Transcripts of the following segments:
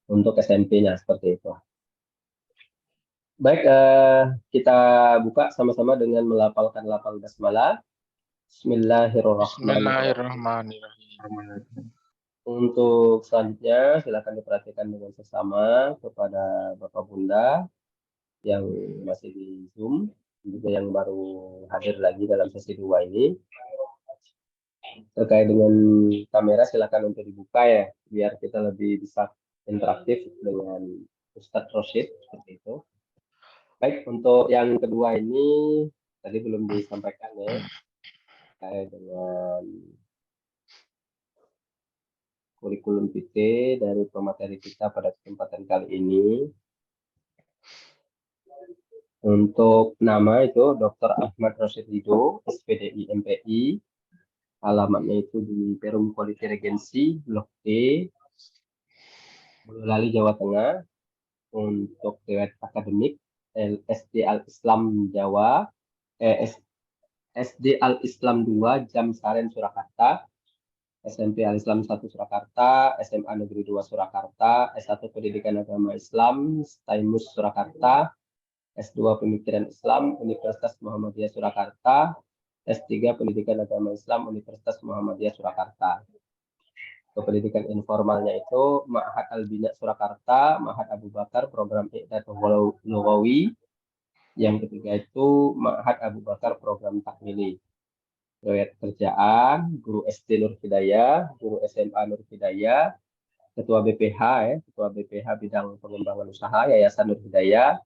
untuk SMP-nya seperti itu. Baik, kita buka sama-sama dengan melafalkan lafal basmalah. Bismillahirrahmanirrahim. Bismillahirrahmanirrahim. Untuk selanjutnya silakan diperhatikan dengan sesama kepada Bapak Bunda yang masih di Zoom, juga yang baru hadir lagi dalam sesi 2 ini. Terkait dengan kamera silakan untuk dibuka ya, biar kita lebih bisa interaktif dengan Ustadz Rosyid seperti itu. Baik, untuk yang kedua ini tadi belum disampaikan ya, terkait dengan kurikulum vitae dari pemateri kita pada kesempatan kali ini. Untuk nama itu Dr. Ahmad Rosyid Ridho, SPDI MPI. Alamatnya itu di Perum Quality Regency, Blok D, Boyolali, Jawa Tengah. Untuk riwayat akademik, SD Al-Islam Jawa, SD Al-Islam 2, Jam Saren, Surakarta. SMP Al-Islam 1 Surakarta, SMA Negeri 2 Surakarta, S1 Pendidikan Agama Islam, Staimus Surakarta, S2 Pemikiran Islam, Universitas Muhammadiyah Surakarta, S3 Pendidikan Agama Islam, Universitas Muhammadiyah Surakarta. Untuk pendidikan informalnya itu Ma'had Al-Bina Surakarta, Ma'had Abu Bakar, Program Iqdad Lughawi. Yang ketiga itu Ma'had Abu Bakar, Program Takmili. Riwayat kerjaan, guru SD Nur Hidayah, guru SMA Nur Hidayah, ketua BPH ketua BPH bidang pengembangan usaha Yayasan Nur Hidayah,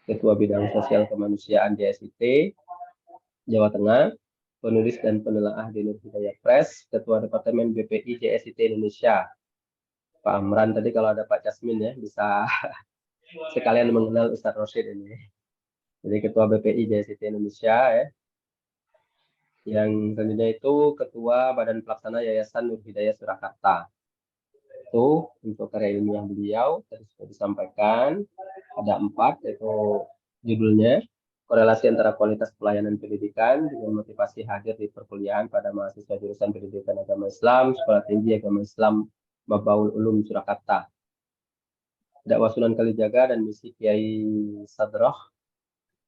ketua bidang sosial kemanusiaan JSIT Jawa Tengah, penulis dan penelaah di Nur Hidayah Press, ketua departemen BPI JSIT Indonesia. Pak Amran tadi kalau ada Pak Jasmin ya bisa sekalian mengenal Ustadz Rosyid ini. Jadi ketua BPI JSIT Indonesia ya. Yang selanjutnya itu Ketua Badan Pelaksana Yayasan Nur Hidayah Surakarta. Itu untuk karya ilmiah beliau tadi sudah disampaikan, ada 4, yaitu judulnya korelasi antara kualitas pelayanan pendidikan dengan motivasi hadir di perkuliahan pada mahasiswa jurusan Pendidikan Agama Islam, Sekolah Tinggi Agama Islam Mabaul Ulum Surakarta. Dakwah Sunan Kalijaga dan misi Kiai Sadroh,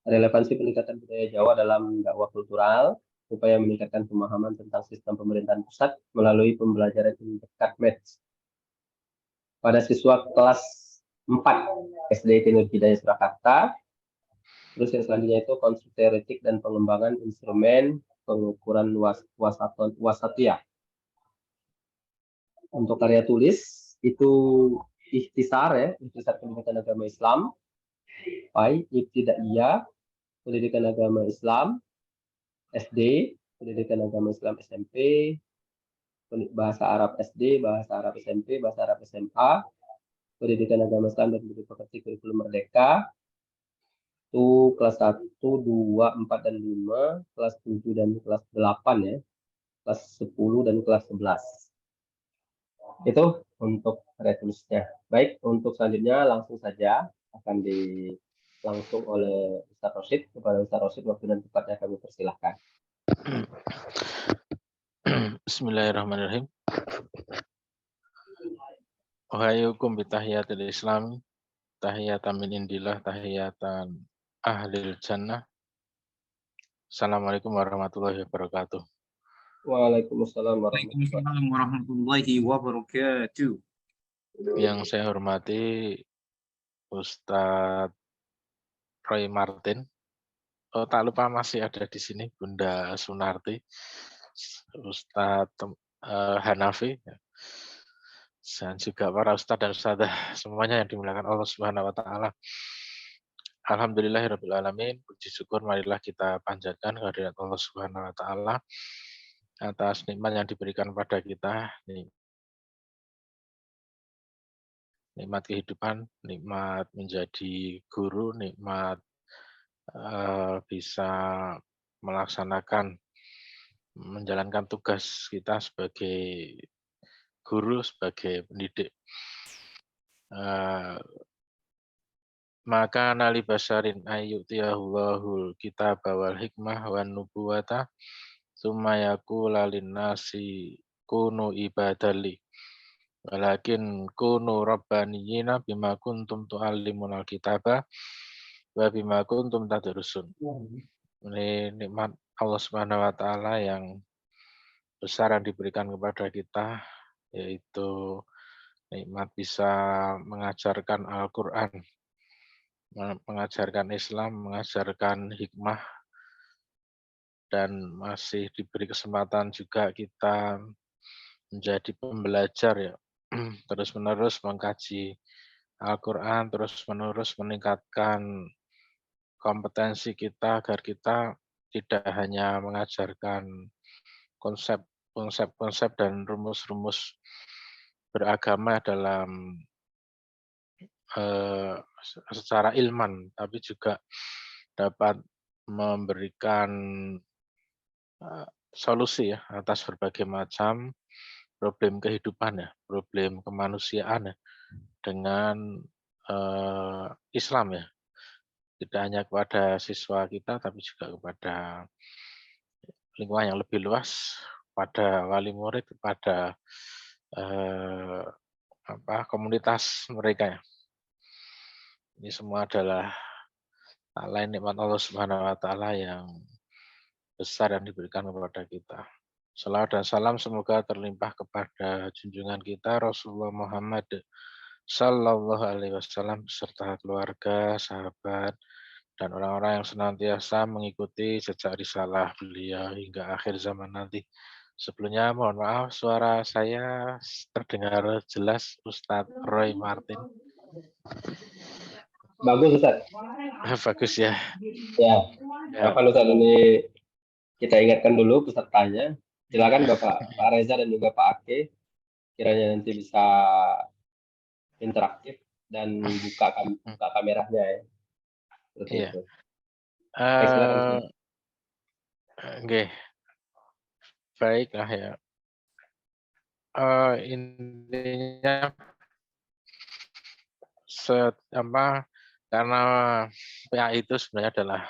relevansi peningkatan budaya Jawa dalam dakwah kultural, upaya meningkatkan pemahaman tentang sistem pemerintahan pusat melalui pembelajaran dekat match pada siswa kelas 4 SD Nur Hidayah Surakarta. Terus yang selanjutnya itu konsep teoretik dan pengembangan instrumen pengukuran wasatiyah. Untuk karya tulis itu ikhtisar ya, ikhtisar pendidikan agama Islam, ibtidaiyah, pendidikan agama Islam SD, pendidikan agama Islam SMP, bahasa Arab SD, bahasa Arab SMP, bahasa Arab SMA, pendidikan agama Islam dan budi pekerti kurikulum merdeka, itu kelas 1, 2, 4, dan 5, kelas 7 dan kelas 8 ya, kelas 10 dan kelas 11. Itu untuk karya tulisnya. Baik, untuk selanjutnya langsung saja akan langsung oleh Ustaz Rosyid. Kepada Ustaz Rosyid, waktu dan tempatnya kami persilahkan. Bismillahirrahmanirrahim. Ohayukum bitahiyatil Islam, tahiyatan min indillah, tahiyatan ahlil jannah. Assalamualaikum warahmatullahi wabarakatuh. Waalaikumsalam warahmatullahi wabarakatuh. Yang saya hormati Ustadz Roy Martin. Oh, tak lupa masih ada di sini Bunda Sunarti, Ustadz Hanafi, dan juga para ustadz dan ustadzah semuanya yang dimuliakan Allah Subhanahu wa taala. Alhamdulillahirabbil alamin, puji syukur marilah kita panjatkan kehadirat Allah Subhanahu wa taala atas nikmat yang diberikan pada kita, nikmat kehidupan, nikmat menjadi guru, nikmat bisa melaksanakan, menjalankan tugas kita sebagai guru, sebagai pendidik. Maka nali basarin ayyutiyahullahu kitab wal hikmah wan nubuwata summa yaqula linnasi kunu ibadali. Walakin kunu rabbaniyina bima kuntum tu'allimunal kitaba wa bima kuntum tadrusun. Ini nikmat Allah Subhanahu wa taala yang besar yang diberikan kepada kita, yaitu nikmat bisa mengajarkan Al-Qur'an, mengajarkan Islam, mengajarkan hikmah, dan masih diberi kesempatan juga kita menjadi pembelajar ya, terus-menerus mengkaji Al-Quran, terus-menerus meningkatkan kompetensi kita agar kita tidak hanya mengajarkan konsep-konsep dan rumus-rumus beragama dalam secara ilman, tapi juga dapat memberikan solusi ya atas berbagai macam problem kehidupan ya, problem kemanusiaan ya, dengan Islam ya. Tidak hanya kepada siswa kita, tapi juga kepada lingkungan yang lebih luas, pada wali murid, kepada komunitas mereka ya. Ini semua adalah tak lain nikmat Allah Subhanahu wa taala yang besar yang diberikan kepada kita. Salawat dan salam semoga terlimpah kepada junjungan kita Rasulullah Muhammad Sallallahu Alaihi Wasallam beserta keluarga, sahabat, dan orang-orang yang senantiasa mengikuti jejak risalah beliau hingga akhir zaman nanti. Sebelumnya mohon maaf suara saya terdengar jelas Ustadz Roy Martin. Bagus Ustaz. Bagus ya. Ya. Ya. Apa Ustaz ini kita ingatkan dulu pesertanya. Silakan Bapak Pak Reza dan juga Pak Ake. Kiranya nanti bisa interaktif dan buka kameranya ya. Seperti Iya. itu. Baik, silakan Ustaz. Oke. Baiklah ya. Intinya karena PA itu sebenarnya adalah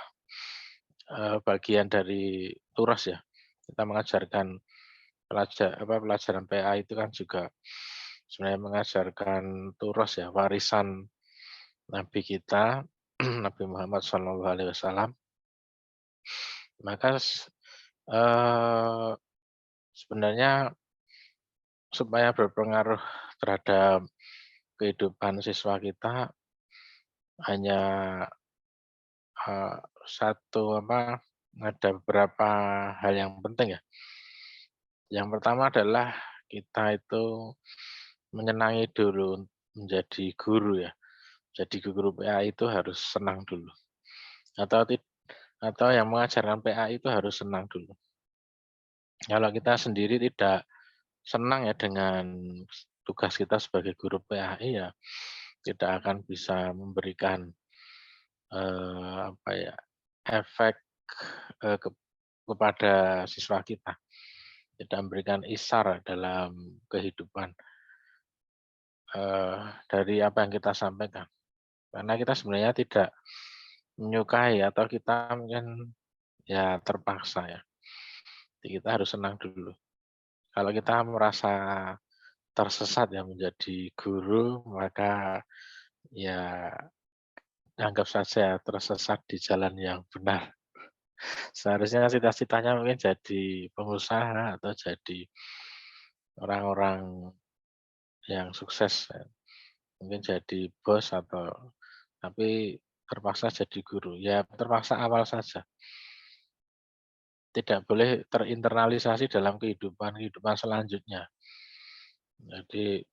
bagian dari turas ya. Kita mengajarkan pelajaran PA itu kan juga sebenarnya mengajarkan turas ya, warisan Nabi kita Nabi Muhammad SAW. Maka sebenarnya supaya berpengaruh terhadap kehidupan siswa kita hanya ada beberapa hal yang penting ya. Yang pertama adalah kita itu menyenangi dulu menjadi guru ya. Jadi guru PA itu harus senang dulu. Atau yang mengajarkan PA itu harus senang dulu. Kalau kita sendiri tidak senang ya dengan tugas kita sebagai guru PAI ya tidak akan bisa memberikan efek kepada siswa kita, tidak memberikan isar dalam kehidupan dari apa yang kita sampaikan, karena kita sebenarnya tidak menyukai atau kita mungkin ya terpaksa ya. Jadi kita harus senang dulu. Kalau kita merasa tersesat ya menjadi guru, maka ya anggap saja tersesat di jalan yang benar. Seharusnya cita-citanya mungkin jadi pengusaha atau jadi orang-orang yang sukses, mungkin jadi bos tapi terpaksa jadi guru. Ya terpaksa awal saja. Tidak boleh terinternalisasi dalam kehidupan selanjutnya. Jadi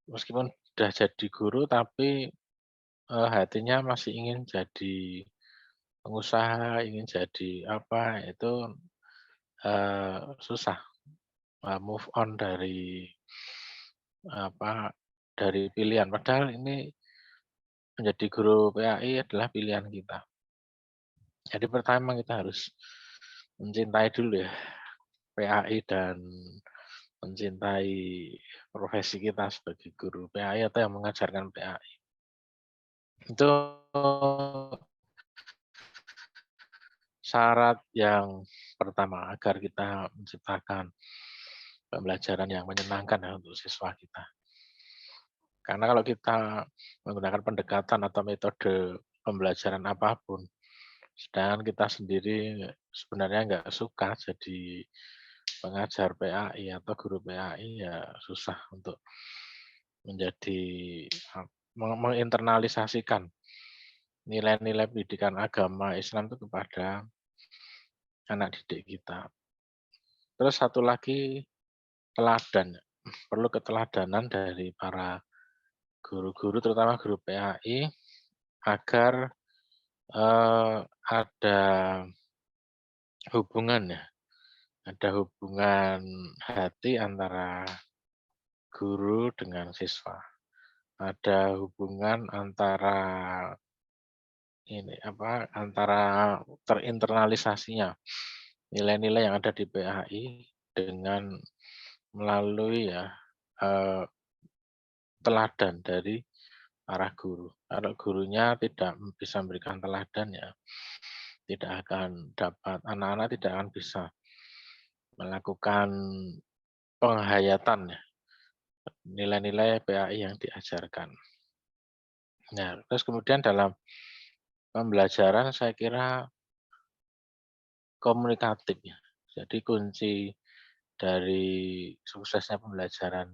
meskipun sudah jadi guru tapi hatinya masih ingin jadi pengusaha, ingin jadi itu susah move on dari pilihan. Padahal ini menjadi guru PAI adalah pilihan kita. Jadi pertama kita harus mencintai dulu ya PAI dan mencintai profesi kita sebagai guru PAI atau yang mengajarkan PAI. Itu syarat yang pertama agar kita menciptakan pembelajaran yang menyenangkan ya untuk siswa kita. Karena kalau kita menggunakan pendekatan atau metode pembelajaran apapun, sedangkan kita sendiri sebenarnya nggak suka jadi pengajar PAI atau guru PAI, ya susah untuk menjadi menginternalisasikan nilai-nilai pendidikan agama Islam itu kepada anak didik kita. Terus satu lagi, teladan. Perlu keteladanan dari para guru-guru, terutama guru PAI, agar ada hubungan ya, ada hubungan hati antara guru dengan siswa. Ada hubungan antara antara terinternalisasinya nilai-nilai yang ada di PAI dengan melalui teladan dari para guru. Kalau gurunya tidak bisa memberikan teladan, ya tidak akan dapat, anak-anak tidak akan bisa melakukan penghayatan ya, nilai-nilai PAI yang diajarkan. Nah, terus kemudian dalam pembelajaran saya kira komunikatif ya. Jadi kunci dari suksesnya pembelajaran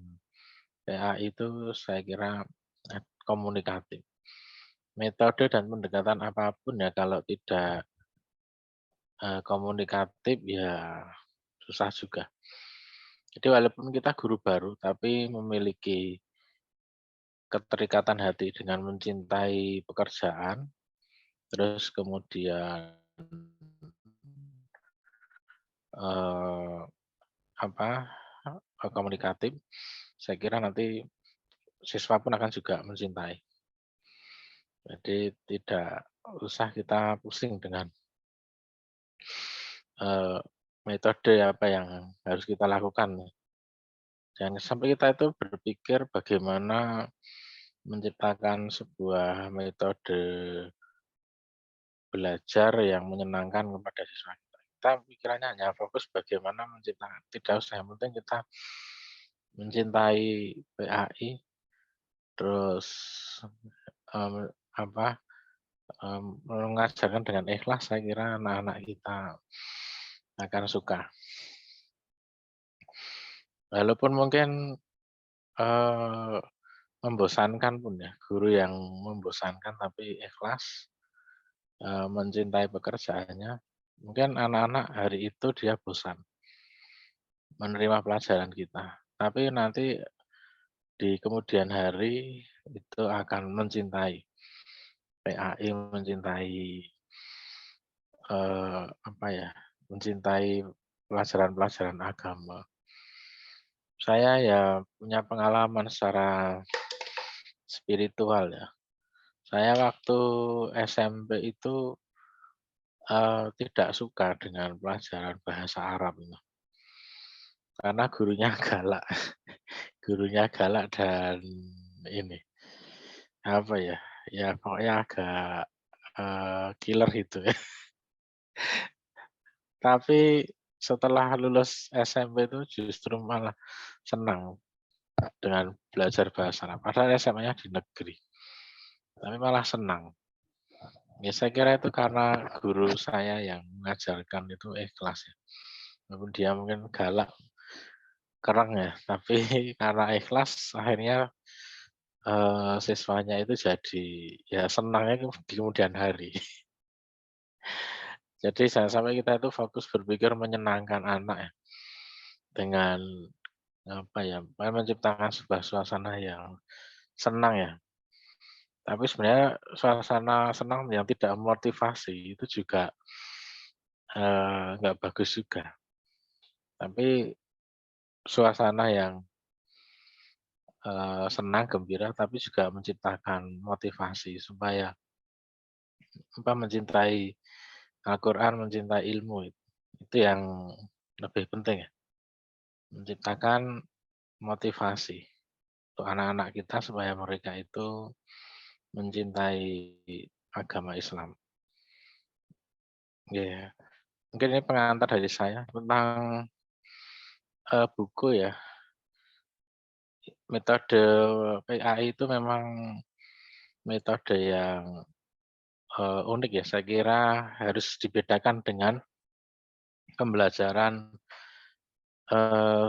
PAI itu saya kira komunikatif. Metode dan pendekatan apapun ya kalau tidak komunikatif ya susah juga. Jadi walaupun kita guru baru tapi memiliki keterikatan hati dengan mencintai pekerjaan, terus kemudian komunikatif, saya kira nanti siswa pun akan juga mencintai. Jadi tidak usah kita pusing dengan metode apa yang harus kita lakukan. Jangan sampai kita itu berpikir bagaimana menciptakan sebuah metode belajar yang menyenangkan kepada siswa kita. Kita pikirannya hanya fokus bagaimana menciptakan. Tidak usah, yang penting kita mencintai PAI, terus mengajarkan dengan ikhlas. Saya kira anak-anak kita akan suka. Walaupun mungkin membosankan pun ya, guru yang membosankan tapi ikhlas mencintai pekerjaannya, mungkin anak-anak hari itu dia bosan menerima pelajaran kita. Tapi nanti di kemudian hari itu akan mencintai PAI, mencintai mencintai pelajaran-pelajaran agama. Saya ya punya pengalaman secara spiritual ya. Saya waktu SMP itu tidak suka dengan pelajaran bahasa Arab itu. Karena gurunya galak. Gurunya galak dan ini ya pokoknya agak killer gitu ya. Tapi setelah lulus SMP itu justru malah senang dengan belajar bahasa Arab. Padahal SMA-nya di negeri. Tapi malah senang. Ya saya kira itu karena guru saya yang mengajarkan itu ikhlas ya. Walaupun dia mungkin galak, kerang ya, tapi karena ikhlas akhirnya siswanya itu jadi ya senangnya di kemudian hari. Jadi jangan sampai kita itu fokus berpikir menyenangkan anak ya, dengan menciptakan sebuah suasana yang senang ya. Tapi sebenarnya suasana senang yang tidak memotivasi itu juga nggak bagus juga. Tapi suasana yang senang, gembira, tapi juga menciptakan motivasi supaya mencintai Al-Quran, mencintai ilmu itu yang lebih penting ya. Menciptakan motivasi untuk anak-anak kita supaya mereka itu mencintai agama Islam. Ya, mungkin ini pengantar dari saya tentang buku ya. Metode PAI itu memang metode yang unik ya. Saya kira harus dibedakan dengan pembelajaran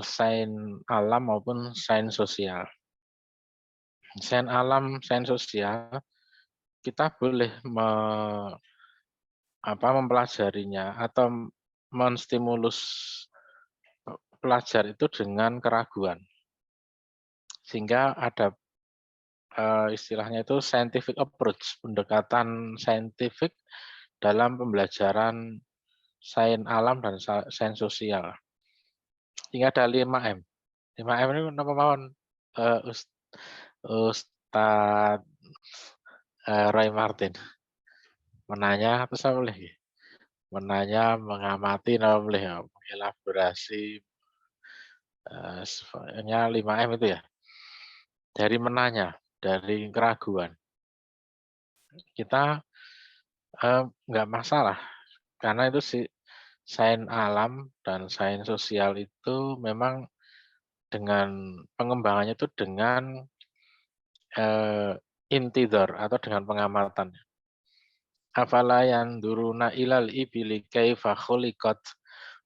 sains alam maupun sains sosial. Sains alam, sains sosial kita boleh mempelajarinya atau menstimulus pelajar itu dengan keraguan. Sehingga ada istilahnya itu scientific approach, pendekatan saintifik dalam pembelajaran sains alam dan sains sosial. Hingga ada 5M. 5M ini apa mawon? Ustadz Roy Martin. Menanya, terus apa boleh? Menanya, mengamati, apa boleh? Elaborasi, sebenarnya 5M itu ya. Dari menanya, dari keraguan. Kita nggak masalah, karena itu sains alam dan sains sosial itu memang dengan pengembangannya itu dengan intidor atau dengan pengamatan. Afala yanduruna ilal ibili kaifa khuliqat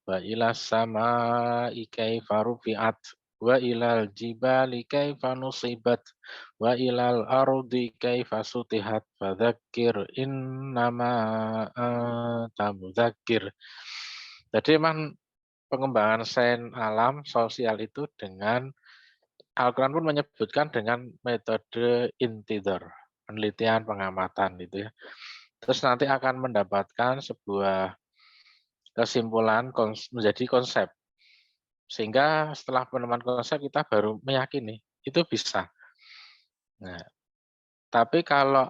wa ilas samai kaifa rufi'at wa ilal jibali kaifa nusibat wa ilal ardi kaifa sutihat fadzakir innama anta mudzakir. Jadi memang pengembangan sains alam sosial itu dengan Al-Quran pun menyebutkan dengan metode intidor, penelitian pengamatan gitu ya. Terus nanti akan mendapatkan sebuah kesimpulan menjadi konsep. Sehingga setelah penemuan konsep kita baru meyakini itu bisa. Nah, tapi kalau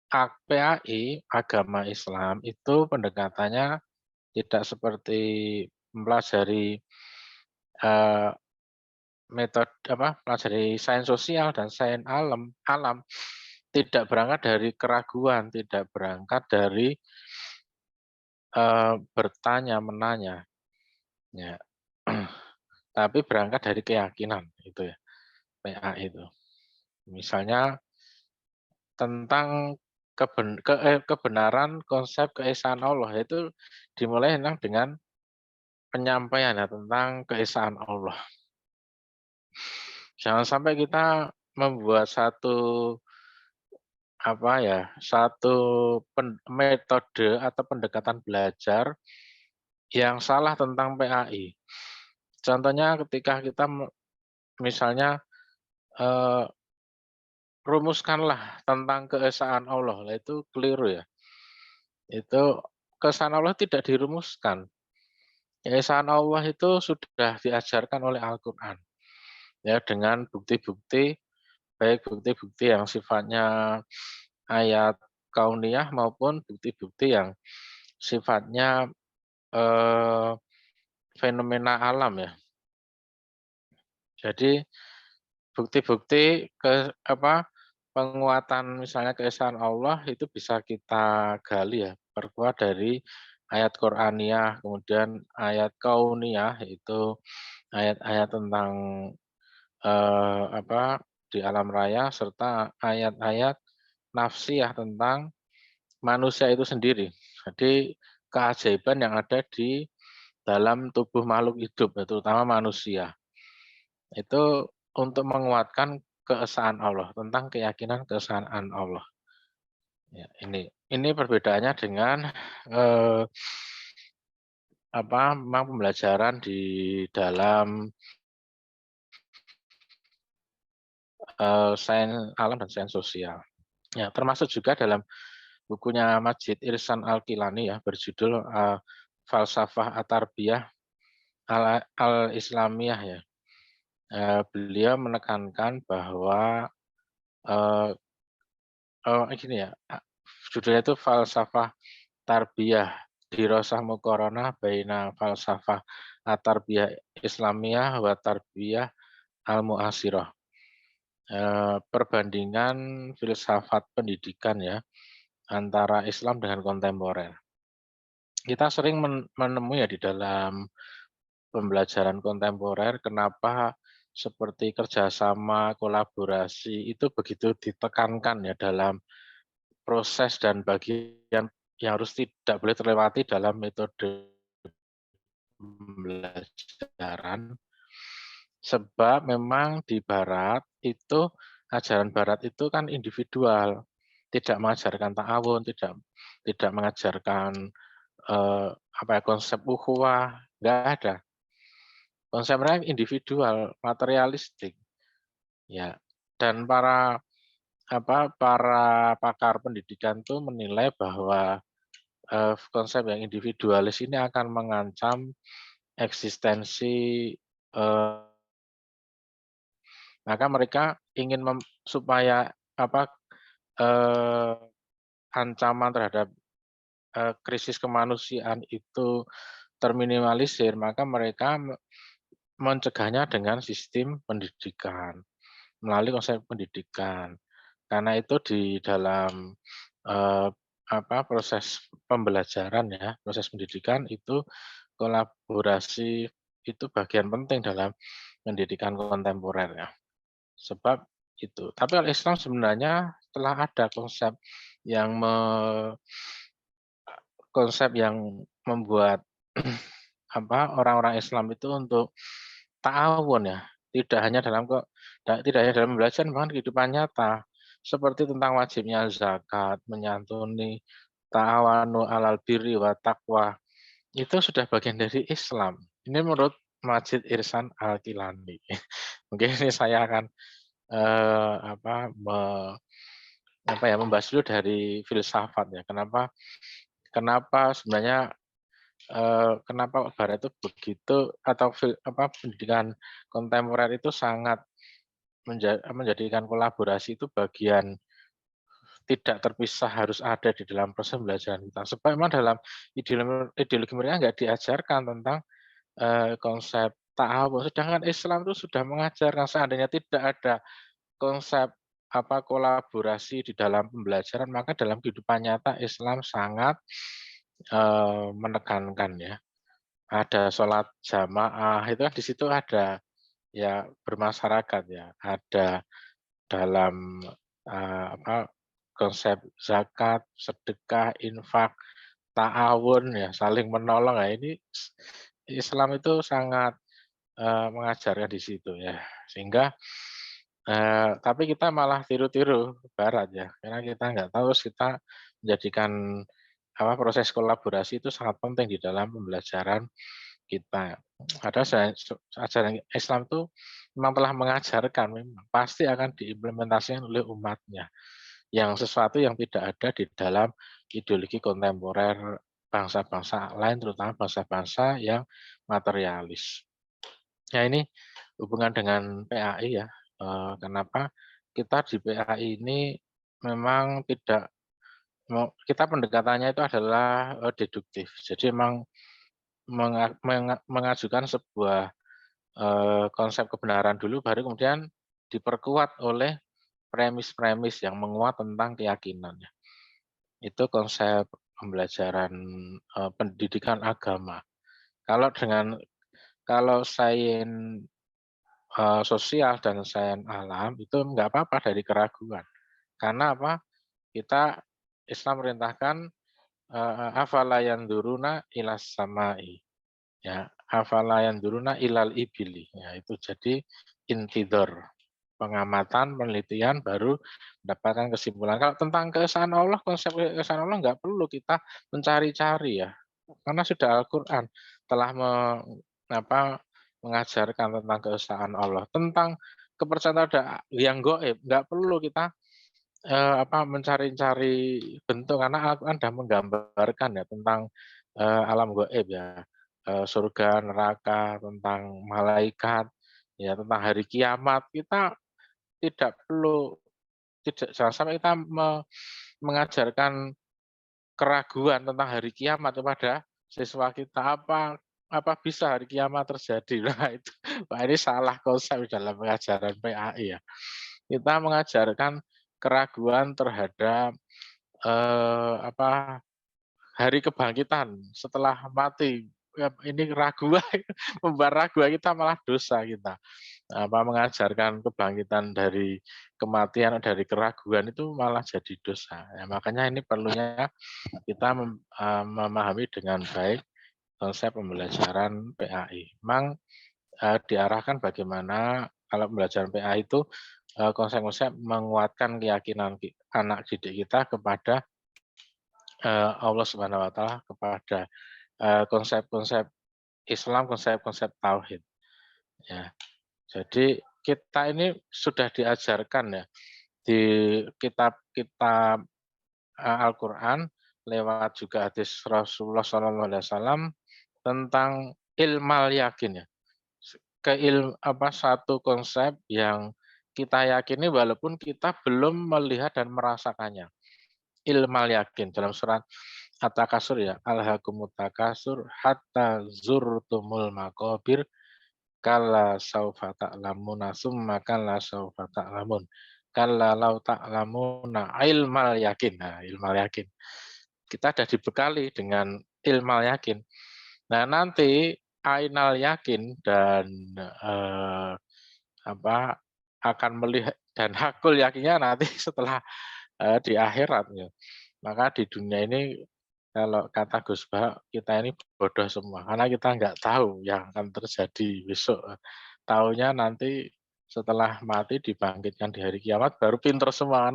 PAI, agama Islam, itu pendekatannya tidak seperti mempelajari metode pelajari sains sosial dan sains alam tidak berangkat dari keraguan, tidak berangkat dari bertanya menanya, ya. Tapi berangkat dari keyakinan itu ya, PA itu. Misalnya tentang kebenaran konsep keesaan Allah itu dimulai dengan penyampaian ya, tentang keesaan Allah. Jangan sampai kita membuat satu metode atau pendekatan belajar yang salah tentang PAI. Contohnya ketika kita misalnya rumuskanlah tentang keesaan Allah, itu keliru ya. Itu keesaan Allah tidak dirumuskan. Keesaan Allah itu sudah diajarkan oleh Al-Quran. Ya, dengan bukti-bukti, baik bukti-bukti yang sifatnya ayat kauniyah maupun bukti-bukti yang sifatnya fenomena alam ya. Jadi bukti-bukti penguatan misalnya keesaan Allah itu bisa kita gali ya, perkuat dari ayat Qur'aniyah, kemudian ayat kauniyah itu ayat-ayat tentang di alam raya serta ayat-ayat nafsiyah tentang manusia itu sendiri. Jadi keajaiban yang ada di dalam tubuh makhluk hidup, terutama manusia. Itu untuk menguatkan keesaan Allah, tentang keyakinan keesaan Allah. Ya, ini perbedaannya dengan memang pembelajaran di dalam sains alam dan sains sosial. Ya, termasuk juga dalam bukunya Majid Irsan Al-Kilani ya, berjudul Falsafah At-Tarbiyah Al-Islamiyah ya. Beliau menekankan bahwa gini ya, judulnya itu Falsafah Tarbiyah Dirosah Muqaranah Baina Falsafah At-Tarbiyah Islamiyah wa Tarbiyah Al-Mu'asirah. Perbandingan filsafat pendidikan ya antara Islam dengan kontemporer. Kita sering menemui ya di dalam pembelajaran kontemporer, kenapa seperti kerjasama, kolaborasi itu begitu ditekankan ya dalam proses dan bagian yang harus tidak boleh terlewati dalam metode pembelajaran. Sebab memang di Barat itu ajaran Barat itu kan individual, tidak mengajarkan ta'awun, tidak mengajarkan konsep ukhuwah, nggak ada. Konsep mereka individual, materialistik, ya. Dan para pakar pendidikan itu menilai bahwa konsep yang individualis ini akan mengancam eksistensi, maka mereka ingin supaya ancaman terhadap krisis kemanusiaan itu terminimalisir, maka mereka mencegahnya dengan sistem pendidikan, melalui konsep pendidikan. Karena itu di dalam proses pembelajaran ya, proses pendidikan itu kolaborasi itu bagian penting dalam pendidikan kontemporer ya. Sebab itu. Tapi kalau Islam sebenarnya telah ada konsep yang membuat orang-orang Islam itu untuk ta'awun ya, tidak hanya dalam belajar, bahkan kehidupan nyata, seperti tentang wajibnya zakat, menyantuni, ta'awanu alal birri wa taqwa, itu sudah bagian dari Islam. Ini menurut Majid Irsan Al-Kilani. Mungkin ini saya akan membahas dulu dari filsafat ya. Kenapa sebenarnya kenapa Barat itu begitu, atau pendidikan kontemporer itu sangat menjadikan kolaborasi itu bagian tidak terpisah, harus ada di dalam proses pembelajaran kita. Sebab memang dalam ideologi mereka nggak diajarkan tentang konsep ta'awun. Sedangkan Islam itu sudah mengajarkan, seandainya tidak ada konsep kolaborasi di dalam pembelajaran, maka dalam kehidupan nyata Islam sangat menekankan ya. Ada sholat jamaah, itu kan di situ ada ya bermasyarakat ya, ada dalam konsep zakat, sedekah, infak, ta'awun ya, saling menolong. Nah, ini Islam itu sangat mengajarkan di situ ya. Sehingga tapi kita malah tiru-tiru Barat ya, karena kita nggak tahu, kita menjadikan proses kolaborasi itu sangat penting di dalam pembelajaran kita. Padahal ajaran Islam itu memang telah mengajarkan, memang pasti akan diimplementasikan oleh umatnya, yang sesuatu yang tidak ada di dalam ideologi kontemporer bangsa-bangsa lain, terutama bangsa-bangsa yang materialis. Ya, ini hubungan dengan PAI ya. Kenapa kita di PAI ini memang tidak, kita pendekatannya itu adalah deduktif. Jadi memang mengajukan sebuah konsep kebenaran dulu, baru kemudian diperkuat oleh premis-premis yang menguat tentang keyakinannya. Itu konsep pembelajaran pendidikan agama. Kalau sains sosial dan sains alam itu nggak apa-apa dari keraguan. Karena apa? Kita Islam merintahkan afala yanduruna ilas samai. Ya, afala yanduruna ilal ibili. Ya, itu jadi intidor, pengamatan, penelitian, baru mendapatkan kesimpulan. Kalau tentang keesaan Allah, konsep keesaan Allah nggak perlu kita mencari-cari ya, karena sudah Al-Quran telah mengajarkan tentang keesaan Allah. Tentang kepercayaan ada yang gaib, nggak perlu kita mencari-cari bentuk, karena Al-Quran sudah menggambarkan ya tentang alam gaib ya, surga, neraka, tentang malaikat, ya tentang hari kiamat. Kita tidak perlu, jangan sampai kita mengajarkan keraguan tentang hari kiamat kepada siswa kita. Apa bisa hari kiamat terjadi? Nah, itu ini salah konsep dalam pengajaran PAI ya. Kita mengajarkan keraguan terhadap hari kebangkitan setelah mati. ini ragu, membuat ragu kita malah dosa kita. Mengajarkan kebangkitan dari kematian, dari keraguan itu malah jadi dosa. Ya, makanya ini perlunya kita memahami dengan baik konsep pembelajaran PAI. Memang diarahkan bagaimana kalau pembelajaran PAI itu konsep-konsep menguatkan keyakinan anak didik kita kepada Allah Subhanahu wa taala, kepada konsep-konsep Islam, konsep-konsep tauhid. Ya. Jadi kita ini sudah diajarkan ya di kitab-kitab Al-Qur'an lewat juga hadis Rasulullah SAW tentang ilmal yakin ya. Satu konsep yang kita yakini walaupun kita belum melihat dan merasakannya. Ilmal yakin dalam surat At-Takasur ya, alhaakumut takasur hatta zurtumul maqabir kalla saufa ta'lamuna summa kalla saufa ta'lamun kalla law ta'lamuna ilmal yakin. Nah, ilmal yakin. Kita sudah dibekali dengan ilmal yakin. Nah, nanti ainal yakin dan akan melihat dan hakul yakinnya nanti setelah di akhirat ya. Maka di dunia ini kalau kata Gus Bah, kita ini bodoh semua karena kita nggak tahu yang akan terjadi besok. Taunya nanti setelah mati dibangkitkan di hari kiamat baru pinter semua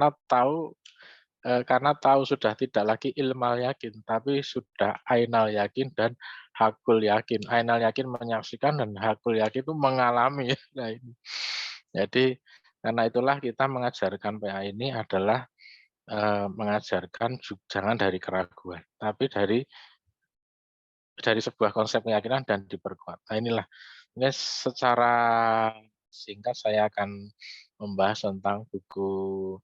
karena tahu sudah tidak lagi ilmal yakin tapi sudah ainal yakin dan hakul yakin. Ainal yakin menyaksikan dan hakul yakin itu mengalami. Nah, ini. Jadi karena itulah kita mengajarkan PA ini adalah mengajarkan jangan dari keraguan, tapi dari sebuah konsep keyakinan dan diperkuat. Nah, inilah ini secara singkat saya akan membahas tentang buku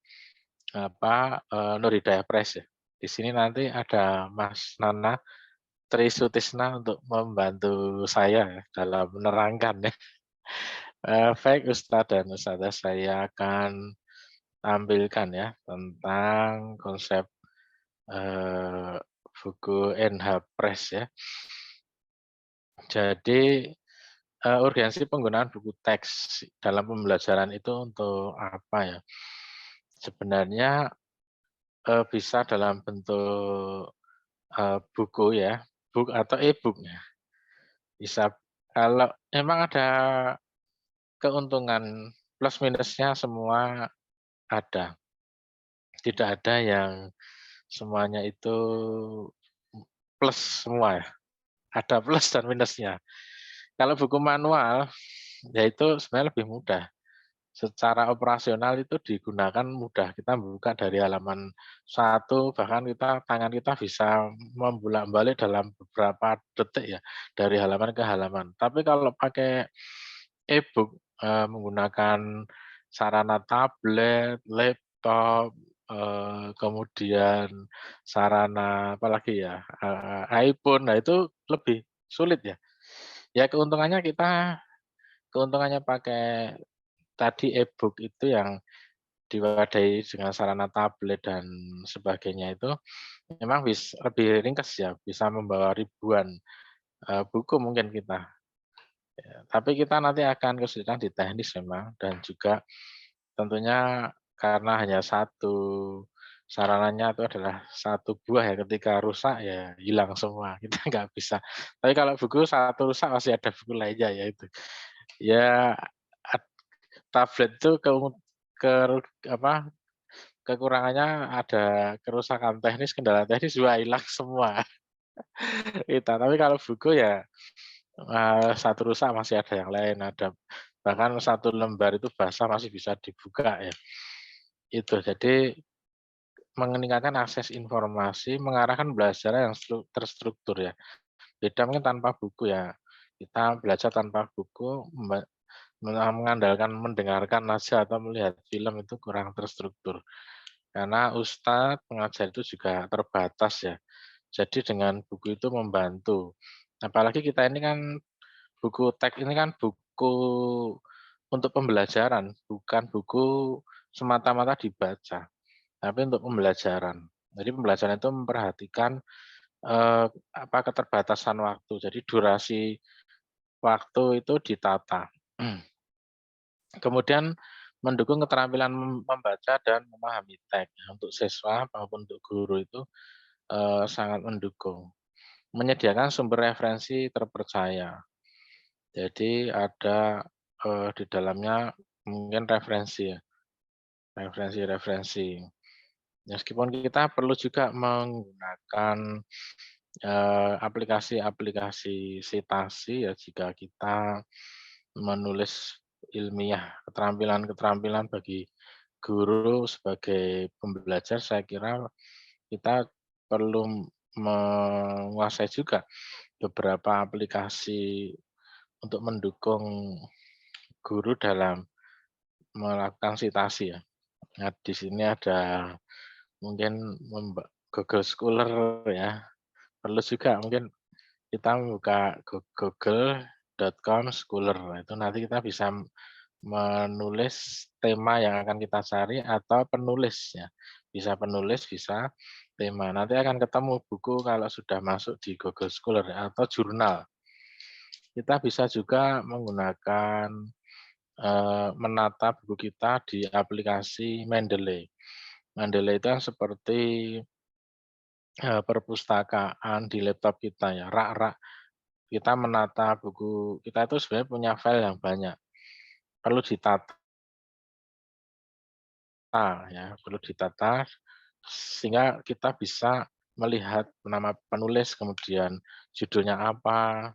Nur Hidayah Press ya. Di sini nanti ada Mas Nana Trisutisna untuk membantu saya ya, dalam menerangkan ya. Baik Ustadz dan Ustadzah, saya akan tampilkan ya tentang konsep buku NH Press ya. Jadi urgensi penggunaan buku teks dalam pembelajaran itu untuk apa ya? Sebenarnya bisa dalam bentuk buku ya, book atau e-book ya. Bisa kalau memang ada keuntungan plus minusnya semua ada. Tidak ada yang semuanya itu plus semua ya. Ada plus dan minusnya. Kalau buku manual, ya itu sebenarnya lebih mudah. Secara operasional itu digunakan mudah. Kita buka dari halaman 1, bahkan tangan kita bisa membolak-balik dalam beberapa detik ya, dari halaman ke halaman. Tapi kalau pakai e-book, menggunakan sarana tablet, laptop, kemudian sarana apalagi ya, iPhone, nah itu lebih sulit ya. Ya keuntungannya pakai tadi e-book itu yang diwadahi dengan sarana tablet dan sebagainya itu memang lebih ringkas ya, bisa membawa ribuan buku mungkin kita. Ya, tapi kita nanti akan kesulitan di teknis memang dan juga tentunya karena hanya satu sarananya itu adalah satu buah ya, ketika rusak ya hilang semua, kita nggak bisa. Tapi kalau buku satu rusak masih ada buku lainnya ya itu. Ya tablet itu kekurangannya ada kerusakan teknis, kendala teknis juga hilang semua. Tapi kalau buku ya satu rusak masih ada yang lain, bahkan satu lembar itu basah masih bisa dibuka ya. Itu jadi meningkatkan akses informasi, mengarahkan belajar yang terstruktur ya. Beda mungkin tanpa buku ya. Kita belajar tanpa buku, mengandalkan mendengarkan aja atau melihat film itu kurang terstruktur. Karena ustadz pengajar itu juga terbatas ya. Jadi dengan buku itu membantu. Apalagi kita ini kan buku teks ini kan buku untuk pembelajaran, bukan buku semata-mata dibaca, tapi untuk pembelajaran. Jadi pembelajaran itu memperhatikan keterbatasan waktu. Jadi durasi waktu itu ditata. Kemudian mendukung keterampilan membaca dan memahami teks untuk siswa maupun untuk guru itu sangat mendukung. Menyediakan sumber referensi terpercaya. Jadi ada di dalamnya mungkin referensi ya, referensi. Meskipun kita perlu juga menggunakan aplikasi-aplikasi citasi ya jika kita menulis ilmiah, keterampilan bagi guru sebagai pembelajar, saya kira kita perlu menguasai juga beberapa aplikasi untuk mendukung guru dalam melakukan citasi ya. Nah, di sini ada mungkin Google Scholar ya. Perlu juga mungkin kita membuka google.com Scholar. Itu nanti kita bisa menulis tema yang akan kita cari atau penulis ya. Bisa penulis, bisa tema. Nanti akan ketemu buku kalau sudah masuk di Google Scholar atau jurnal. Kita bisa juga menggunakan menata buku kita di aplikasi Mendeley. Mendeley itu kan seperti perpustakaan di laptop kita ya, rak-rak. Kita menata buku kita itu sebenarnya punya file yang banyak. Perlu ditata ya, perlu ditata sehingga kita bisa melihat nama penulis, kemudian judulnya apa,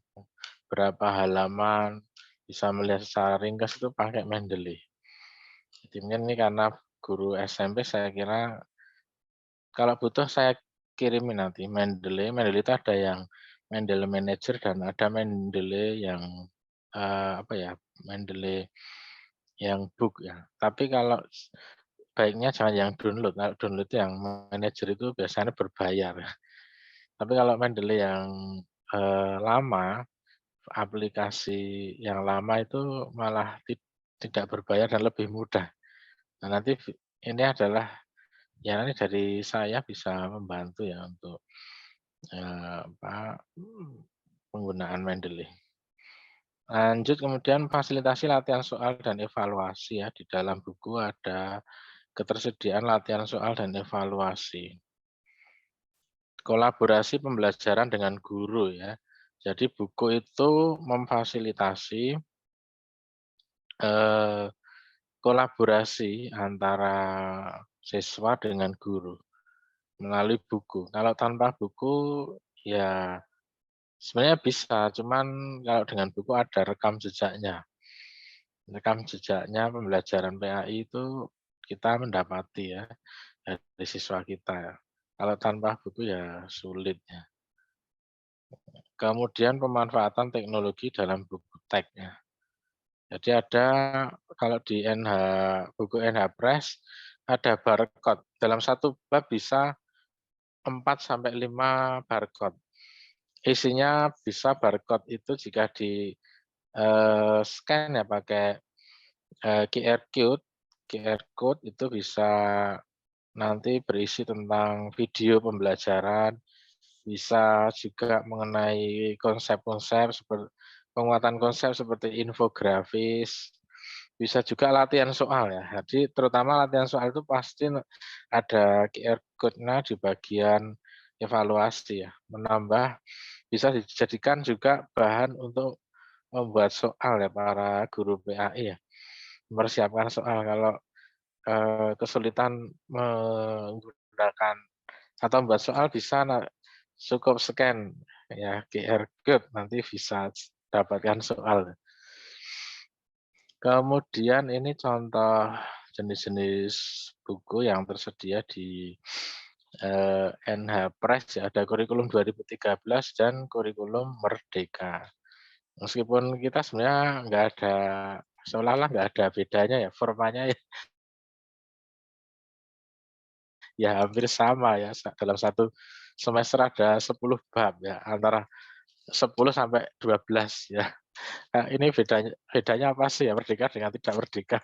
berapa halaman, bisa melihat secara ringkas itu pakai Mendeley. Jadi mungkin ini karena guru SMP saya kira kalau butuh saya kirimin nanti Mendeley. Mendeley itu ada yang Mendeley Manager dan ada Mendeley yang apa ya, Mendeley yang book ya. Tapi kalau baiknya jangan yang download. Kalau download yang manager itu biasanya berbayar. Tapi kalau Mendeley yang lama, aplikasi yang lama itu malah tidak berbayar dan lebih mudah. Nah, nanti ini adalah ya nanti dari saya bisa membantu ya untuk penggunaan Mendeley. Lanjut kemudian fasilitasi latihan soal dan evaluasi ya. Di dalam buku ada ketersediaan latihan soal dan evaluasi. Kolaborasi pembelajaran dengan guru ya. Jadi buku itu memfasilitasi kolaborasi antara siswa dengan guru melalui buku. Kalau tanpa buku ya sebenarnya bisa, cuman kalau dengan buku ada rekam jejaknya. Rekam jejaknya pembelajaran PAI itu kita mendapati ya dari siswa kita ya. Kalau tanpa buku ya sulit ya. Kemudian pemanfaatan teknologi dalam buku teks ya. Jadi ada kalau di buku NH Press ada barcode. Dalam satu bab bisa 4 sampai 5 barcode. Isinya bisa barcode itu jika di scan ya pakai QR code itu bisa nanti berisi tentang video pembelajaran, bisa juga mengenai konsep-konsep seperti penguatan konsep seperti infografis, bisa juga latihan soal ya. Jadi terutama latihan soal itu pasti ada QR code-nya di bagian evaluasi ya, menambah bisa dijadikan juga bahan untuk membuat soal ya para guru PAI ya. Mempersiapkan soal kalau kesulitan menggunakan atau membuat soal bisa cukup scan ya QR code nanti bisa dapatkan soal. Kemudian ini contoh jenis-jenis buku yang tersedia di NH Press ya, ada kurikulum 2013 dan kurikulum Merdeka. Meskipun kita sebenarnya nggak ada seolah-olah nggak ada bedanya ya, formanya ya hampir sama ya, dalam satu semester ada 10 bab ya, antara 10 sampai 12 ya. Nah, ini bedanya apa sih ya merdeka dengan tidak merdeka?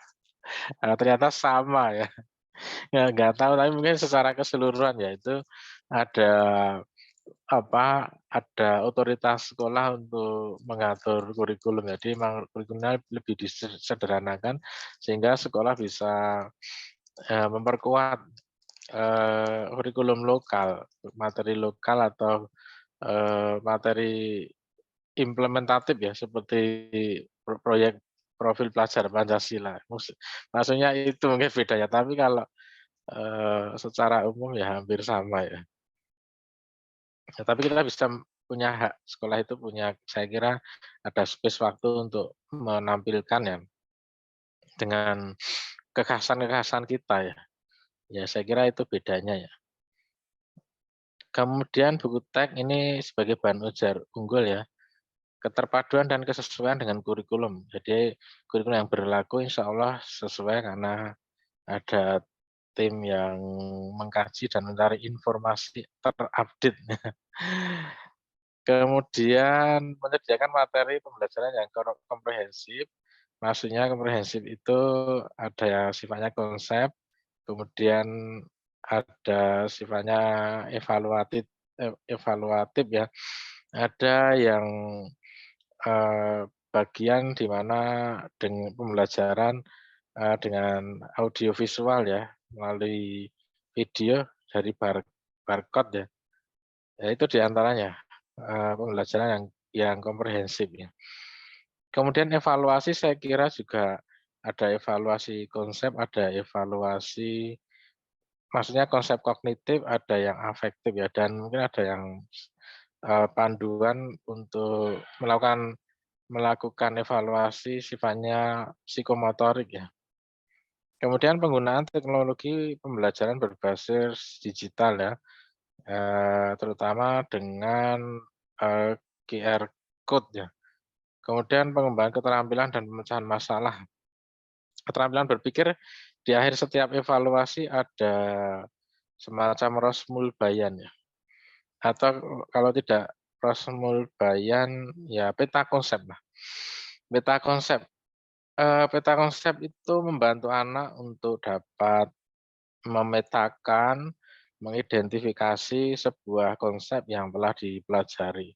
Ternyata sama ya. Ya nggak tahu, tapi mungkin secara keseluruhan ya itu ada ada otoritas sekolah untuk mengatur kurikulum. Jadi memang kurikulumnya lebih disederhanakan sehingga sekolah bisa memperkuat kurikulum lokal, materi lokal atau materi implementatif ya seperti proyek profil pelajar Pancasila. Maksudnya itu mungkin bedanya. Tapi kalau secara umum ya hampir sama ya. Ya, tapi kita bisa punya hak, sekolah itu punya, saya kira ada space waktu untuk menampilkan ya dengan kekhasan-kekhasan kita ya. Ya saya kira itu bedanya ya. Kemudian buku teks ini sebagai bahan ujar unggul ya. Keterpaduan dan kesesuaian dengan kurikulum. Jadi kurikulum yang berlaku insya Allah sesuai karena ada tim yang mengkaji dan mencari informasi terupdate. Kemudian menyediakan materi pembelajaran yang komprehensif. Maksudnya komprehensif itu ada yang sifatnya konsep, kemudian ada sifatnya evaluatif ya. Ada yang bagian di mana dengan pembelajaran dengan audiovisual ya, melalui video dari barcode ya. Ya itu diantaranya pembelajaran yang komprehensif ya. Kemudian evaluasi saya kira juga ada evaluasi konsep, ada evaluasi, maksudnya konsep kognitif, ada yang afektif ya, dan mungkin ada yang panduan untuk melakukan evaluasi sifatnya psikomotorik ya. Kemudian penggunaan teknologi pembelajaran berbasis digital ya, terutama dengan QR code ya. Kemudian pengembangan keterampilan dan pemecahan masalah. Keterampilan berpikir di akhir setiap evaluasi ada semacam rosmul bayan ya. Atau kalau tidak rosmul bayan ya peta konsep lah. Peta konsep. Peta konsep itu membantu anak untuk dapat memetakan, mengidentifikasi sebuah konsep yang telah dipelajari.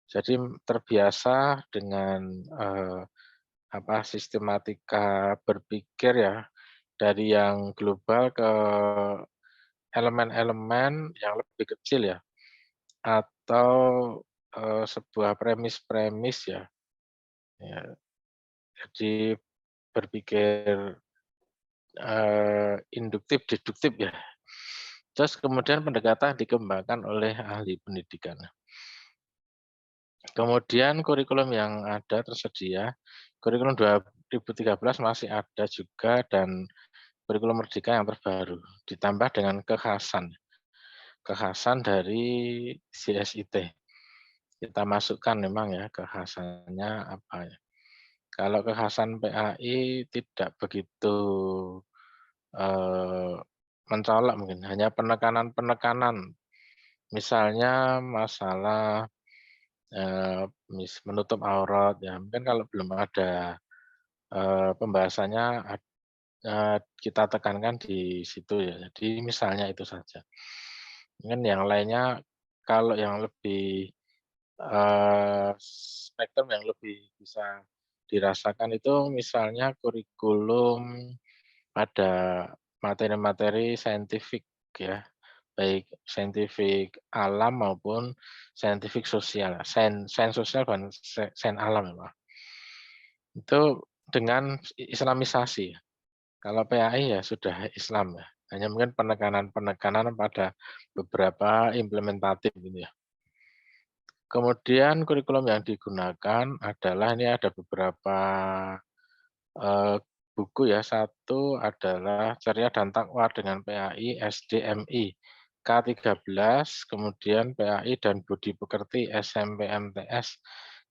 Jadi terbiasa dengan sistematika berpikir ya, dari yang global ke elemen-elemen yang lebih kecil ya, atau sebuah premis-premis ya. Jadi berpikir induktif, deduktif ya. Terus kemudian pendekatan dikembangkan oleh ahli pendidikan. Kemudian kurikulum yang ada tersedia, kurikulum 2013 masih ada juga, dan kurikulum merdeka yang terbaru, ditambah dengan kekhasan dari CSIT. Kita masukkan memang ya kekhasannya apa ya. Kalau kekhasan PAI tidak begitu mencolok mungkin, hanya penekanan-penekanan. Misalnya masalah menutup aurat ya, mungkin kalau belum ada pembahasannya kita tekankan di situ ya. Jadi misalnya itu saja. Mungkin yang lainnya kalau yang lebih spektrum yang lebih bisa dirasakan itu misalnya kurikulum pada materi-materi saintifik ya, baik saintifik alam maupun saintifik sosial. Sains sosial dan sains alam ya, itu dengan islamisasi. Kalau PAI ya sudah Islam ya, hanya mungkin penekanan-penekanan pada beberapa implementatif gitu ya. Kemudian kurikulum yang digunakan adalah, ini ada beberapa buku ya. Satu adalah Ceria dan Takwa dengan PAI SDMI K13, kemudian PAI dan Budi Pekerti SMP MTS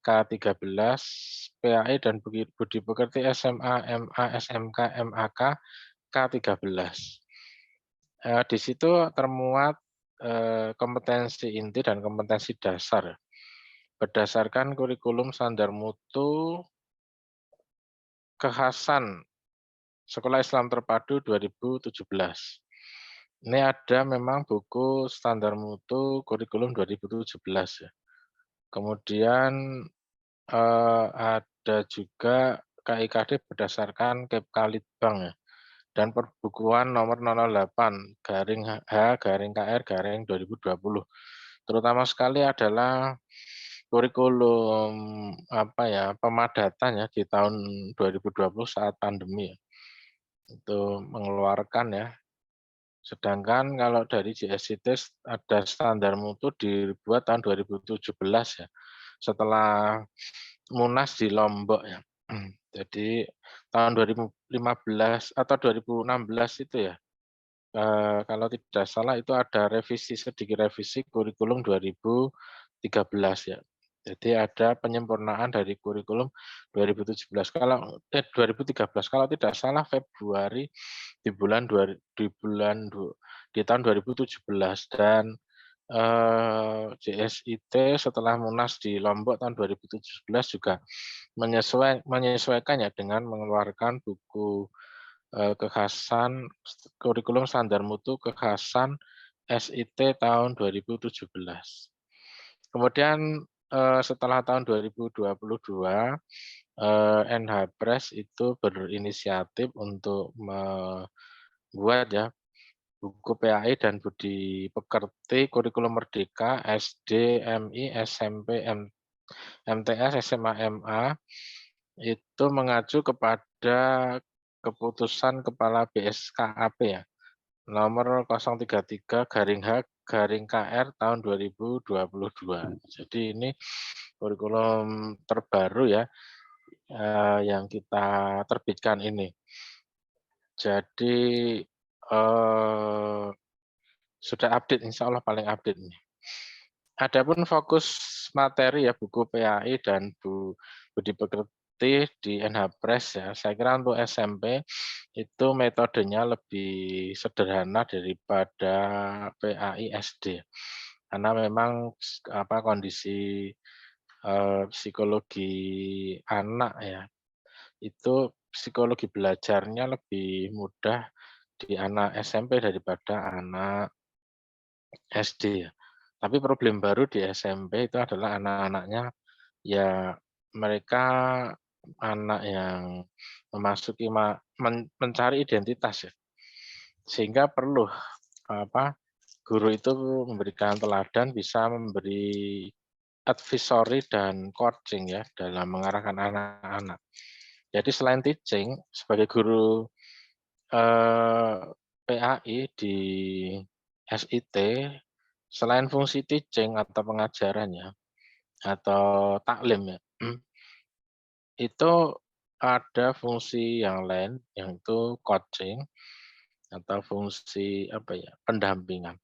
K13, PAI dan Budi Pekerti SMA, MA, SMK, MAK K13. Di situ termuat kompetensi inti dan kompetensi dasar berdasarkan kurikulum standar mutu kekhasan Sekolah Islam Terpadu 2017. Ini ada memang buku standar mutu kurikulum 2017 ya. Kemudian ada juga KIKD berdasarkan Kepkalitbang ya. Dan perbukuan nomor 008/H/KR 2020. Terutama sekali adalah kurikulum pemadatan ya di tahun 2020 saat pandemi ya. Itu mengeluarkan ya. Sedangkan kalau dari JSIT ada standar mutu dibuat tahun 2017 ya. Setelah Munas di Lombok ya. Jadi tahun 2015 atau 2016 itu ya. Kalau tidak salah itu ada sedikit revisi kurikulum 2013 ya. Jadi ada penyempurnaan dari kurikulum 2017 2013 kalau tidak salah Februari di tahun 2017 dan JSIT setelah Munas di Lombok tahun 2017 juga menyesuaikan ya dengan mengeluarkan buku kekhasan kurikulum standar mutu kekhasan SIT tahun 2017. Kemudian setelah tahun 2022 NHPres itu berinisiatif untuk membuat ya buku PAI dan Budi Pekerti kurikulum merdeka SD, MI, SMP, MTS, SMA, MA itu mengacu kepada keputusan Kepala BSKAP ya, nomor 033/H/KR tahun 2022. Jadi ini kurikulum terbaru ya yang kita terbitkan ini. Jadi sudah update, insya Allah paling update ini. Adapun fokus materi ya buku PAI dan Budi Pekerti di NHPres ya, saya kira untuk SMP itu metodenya lebih sederhana daripada PAI SD. Karena memang kondisi psikologi anak ya, itu psikologi belajarnya lebih mudah di anak SMP daripada anak SD ya. Tapi problem baru di SMP itu adalah anak-anaknya ya mereka anak yang memasuki mencari identitas ya. Sehingga perlu guru itu memberikan teladan, bisa memberi advisory dan coaching ya dalam mengarahkan anak-anak. Jadi selain teaching sebagai guru PAI di SIT, selain fungsi teaching atau pengajarannya atau taklim ya, itu ada fungsi yang lain yang itu coaching atau fungsi pendampingan.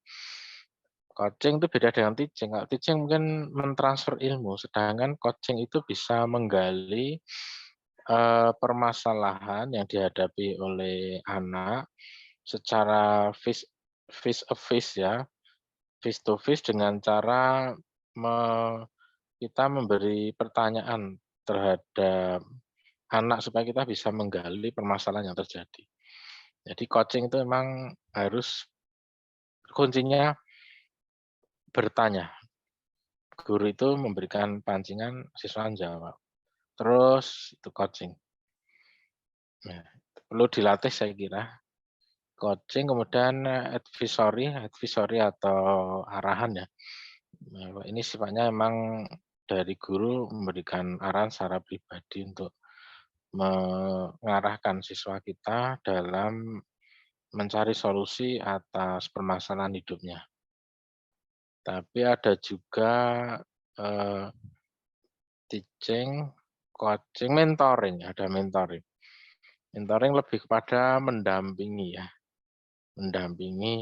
Coaching itu beda dengan teaching. Kalau teaching mungkin mentransfer ilmu, sedangkan coaching itu bisa menggali permasalahan yang dihadapi oleh anak secara face to face dengan cara kita memberi pertanyaan terhadap anak supaya kita bisa menggali permasalahan yang terjadi. Jadi coaching itu memang harus kuncinya bertanya. Guru itu memberikan pancingan, siswa jawab. Terus itu coaching. Nah, perlu dilatih saya kira. Coaching kemudian advisory atau arahan ya. Nah, ini sifatnya memang dari guru memberikan arahan secara pribadi untuk mengarahkan siswa kita dalam mencari solusi atas permasalahan hidupnya. Tapi ada juga teaching, coaching, mentoring, ada mentoring. Mentoring lebih kepada mendampingi ya. Mendampingi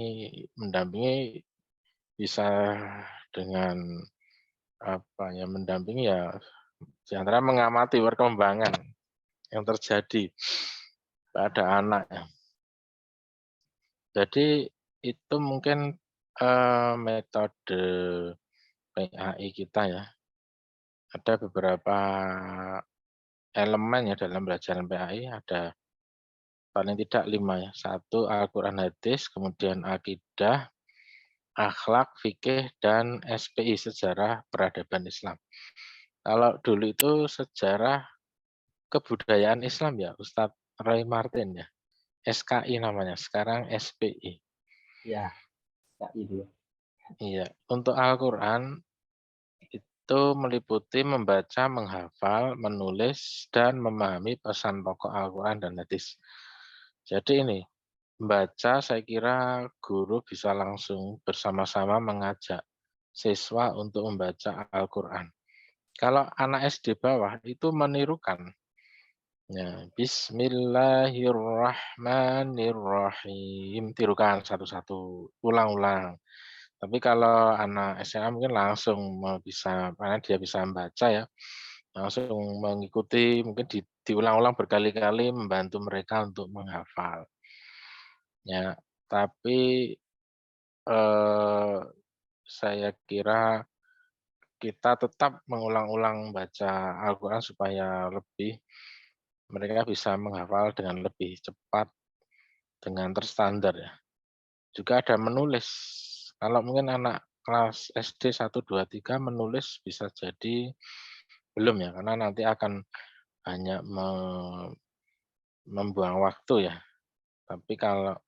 bisa dengan mendampingi ya di antara mengamati perkembangan yang terjadi pada anak. Jadi itu mungkin metode PAI kita ya. Ada beberapa elemen ya dalam pelajaran PAI, ada paling tidak 5 ya. 1 Al-Quran hadis, kemudian akidah, akhlak, fikih, dan SPI, sejarah peradaban Islam. Kalau dulu itu sejarah kebudayaan Islam ya, Ustadz Roy Martin ya. SKI namanya, sekarang SPI. Ya, itu. Iya, untuk Al-Quran itu meliputi membaca, menghafal, menulis, dan memahami pesan pokok Al-Quran dan hadis. Jadi ini, membaca saya kira guru bisa langsung bersama-sama mengajak siswa untuk membaca Al-Quran. Kalau anak SD bawah itu menirukan. Ya, Bismillahirrahmanirrahim. Tirukan satu-satu, ulang-ulang. Tapi kalau anak SMA mungkin langsung bisa, karena dia bisa membaca ya, langsung mengikuti, mungkin diulang-ulang berkali-kali membantu mereka untuk menghafal. Ya, tapi saya kira kita tetap mengulang-ulang baca Al-Quran supaya mereka bisa menghafal dengan lebih cepat, dengan terstandar ya. Juga ada menulis. Kalau mungkin anak kelas SD 1, 2, 3 menulis bisa jadi belum ya, karena nanti akan banyak membuang waktu ya. Tapi kalau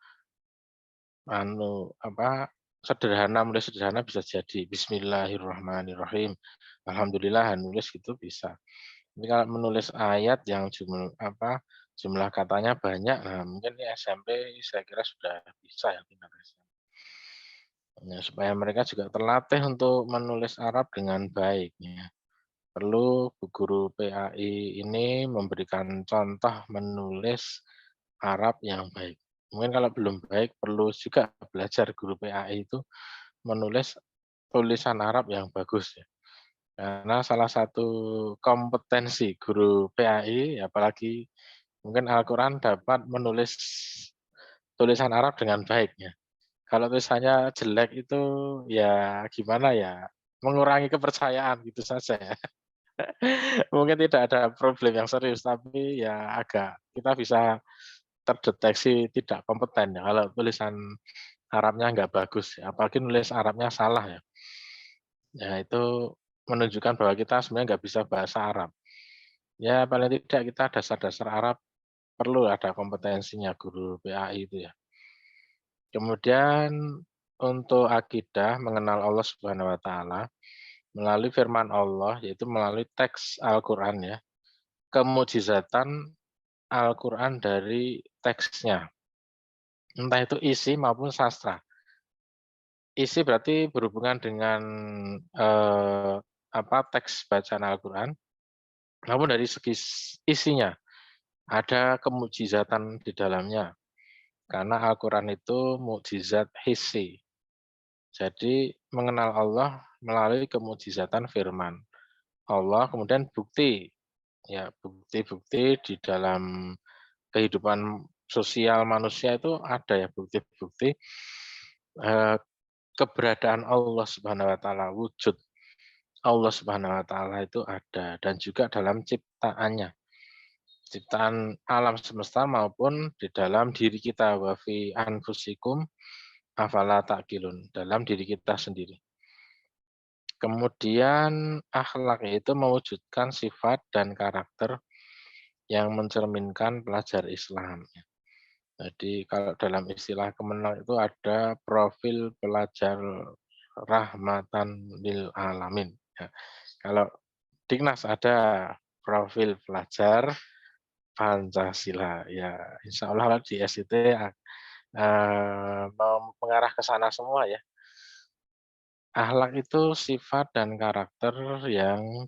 mulai sederhana bisa jadi Bismillahirrahmanirrahim. Alhamdulillah nulis gitu bisa. Ini kalau menulis ayat yang jumlah katanya banyak, nah mungkin di SMP saya kira sudah bisa ya tingkat SMP. Ya, supaya mereka juga terlatih untuk menulis Arab dengan baik. Ya. Perlu Bu Guru PAI ini memberikan contoh menulis Arab yang baik. Mungkin kalau belum baik perlu juga belajar guru PAI itu menulis tulisan Arab yang bagus ya. Karena salah satu kompetensi guru PAI, apalagi mungkin Al-Quran dapat menulis tulisan Arab dengan baik ya. Kalau tulisannya jelek itu ya gimana ya, mengurangi kepercayaan gitu saja ya. Mungkin tidak ada problem yang serius, tapi ya agak kita bisa terdeteksi tidak kompeten ya kalau tulisan Arabnya nggak bagus, ya. Apalagi nulis Arabnya salah ya. Ya itu menunjukkan bahwa kita sebenarnya nggak bisa bahasa Arab. Ya paling tidak kita dasar-dasar Arab perlu ada kompetensinya guru PAI itu ya. Kemudian untuk akidah mengenal Allah Subhanahu wa taala melalui firman Allah, yaitu melalui teks Al-Qur'an ya. Kemujizatan Al-Qur'an dari teksnya. Entah itu isi maupun sastra. Isi berarti berhubungan dengan teks bacaan Al-Qur'an. Namun dari segi isinya ada kemujizatan di dalamnya. Karena Al-Qur'an itu mukjizat hissi. Jadi mengenal Allah melalui kemujizatan firman Allah, kemudian bukti, ya bukti-bukti di dalam kehidupan sosial manusia itu ada ya bukti-bukti keberadaan Allah Subhanahu wa taala, wujud Allah Subhanahu wa taala itu ada dan juga dalam ciptaannya. Ciptaan alam semesta maupun di dalam diri kita, wa fi anfusikum afala taqilun, dalam diri kita sendiri. Kemudian akhlak itu mewujudkan sifat dan karakter yang mencerminkan pelajar Islam. Jadi kalau dalam istilah Kemenang itu ada profil pelajar rahmatan lil alamin. Ya. Kalau Dignas ada profil pelajar Pancasila. Ya, insya Allah di SIT mau mengarah ke sana semua ya. Akhlak itu sifat dan karakter yang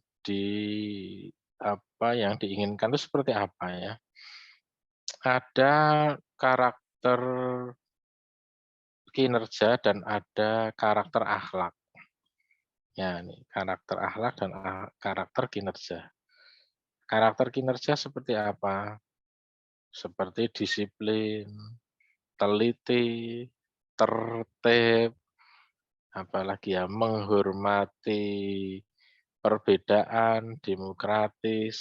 yang diinginkan itu seperti apa ya? Ada karakter kinerja dan ada karakter akhlak. Ya, ini karakter akhlak dan karakter kinerja. Karakter kinerja seperti apa? Seperti disiplin, teliti, tertib, apalagi ya menghormati perbedaan, demokratis,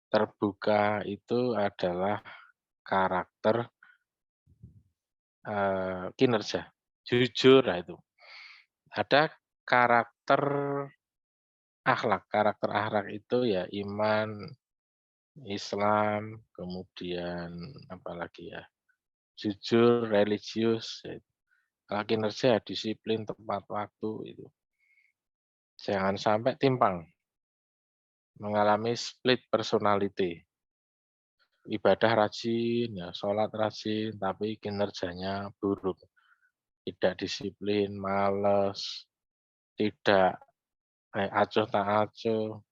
terbuka itu adalah karakter kinerja. Jujur, nah itu. Ada karakter akhlak. Karakter akhlak itu ya iman, Islam, kemudian apalagi ya, jujur, religius. Ya. Kalau kinerja ya disiplin, tepat waktu itu. Jangan sampai timpang, mengalami split personality. Ibadah rajin, ya, sholat rajin, tapi kinerjanya buruk. Tidak disiplin, males, tidak acuh tak acuh,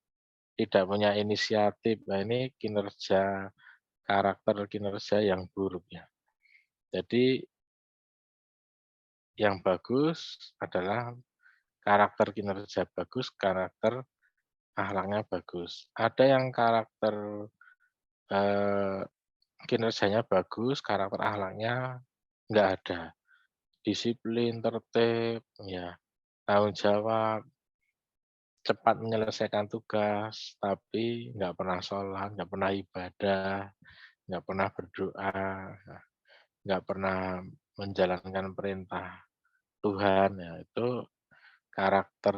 tidak punya inisiatif. Nah, ini karakter kinerja yang buruk ya. Jadi yang bagus adalah karakter kinerja bagus, karakter akhlaknya bagus. Ada yang karakter eh, kinerjanya bagus, karakter akhlaknya nggak ada. Disiplin, tertib, ya, tanggung jawab, cepat menyelesaikan tugas, tapi nggak pernah sholat, nggak pernah ibadah, nggak pernah berdoa, nggak pernah menjalankan perintah Tuhan, ya itu karakter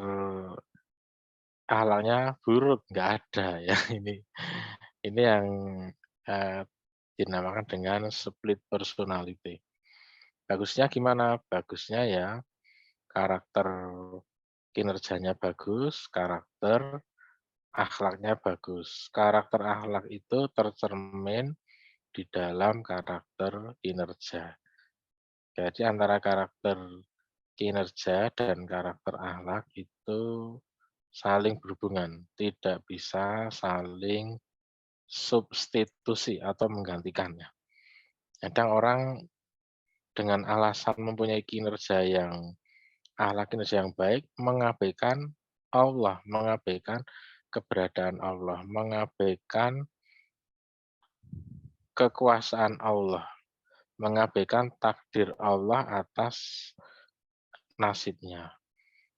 akhlaknya buruk, nggak ada ya ini. Ini yang eh, dinamakan dengan split personality. Bagusnya gimana? Bagusnya ya karakter kinerjanya bagus, karakter akhlaknya bagus. Karakter akhlak itu tercermin di dalam karakter kinerja. Jadi antara karakter kinerja dan karakter akhlak itu saling berhubungan, tidak bisa saling substitusi atau menggantikannya. Kadang orang dengan alasan mempunyai akhlak kinerja yang baik, mengabaikan Allah, mengabaikan keberadaan Allah, mengabaikan kekuasaan Allah, mengabaikan takdir Allah atas nasibnya.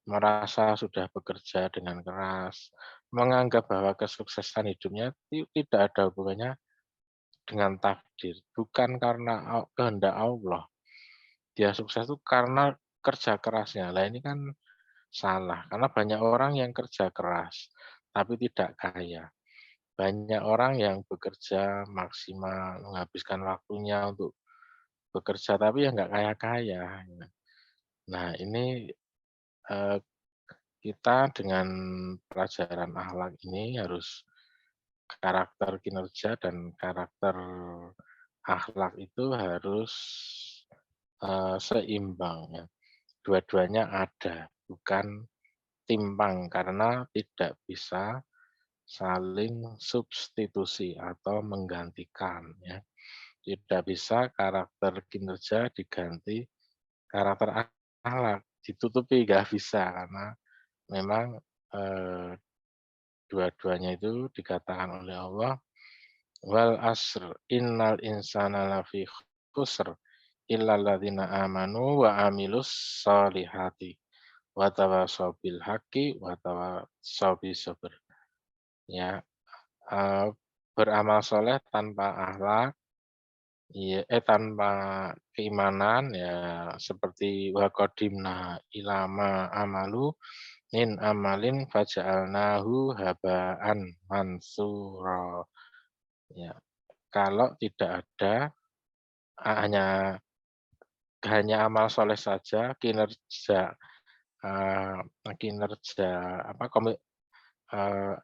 Merasa sudah bekerja dengan keras, menganggap bahwa kesuksesan hidupnya tidak ada hubungannya dengan takdir, bukan karena kehendak Allah. Dia sukses itu karena kerja kerasnya. Lah ini kan salah, karena banyak orang yang kerja keras tapi tidak kaya. Banyak orang yang bekerja maksimal, menghabiskan waktunya untuk bekerja tapi ya nggak kaya-kaya. Nah ini kita dengan pelajaran akhlak ini harus karakter kinerja dan karakter akhlak itu harus seimbang ya. Dua-duanya ada, bukan timpang karena tidak bisa saling substitusi atau menggantikan ya. Tidak bisa karakter kinerja diganti karakter akhlak, ditutupi nggak bisa karena memang dua-duanya itu dikatakan oleh Allah wal asr innal insana lafi khusr illal ladzina amanu wa amilus solihati wa tawassaw bil haqqi wa tawassaw bis sabr. Ya, beramal soleh tanpa akhlak, ya, tanpa keimanan ya seperti wa qadimna ilama amalu min amalin faja'alnahu habaan mansura. Ya, kalau tidak ada hanya amal soleh saja, kinerja kinerja apa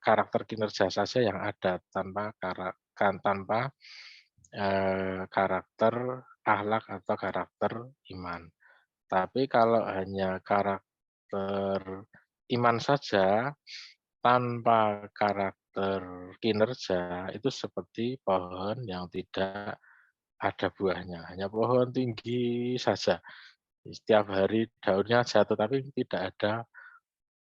karakter kinerja saja yang ada tanpa karakter akhlak atau karakter iman. Tapi kalau hanya karakter iman saja tanpa karakter kinerja itu seperti pohon yang tidak ada buahnya, hanya pohon tinggi saja. Setiap hari daunnya jatuh tapi tidak ada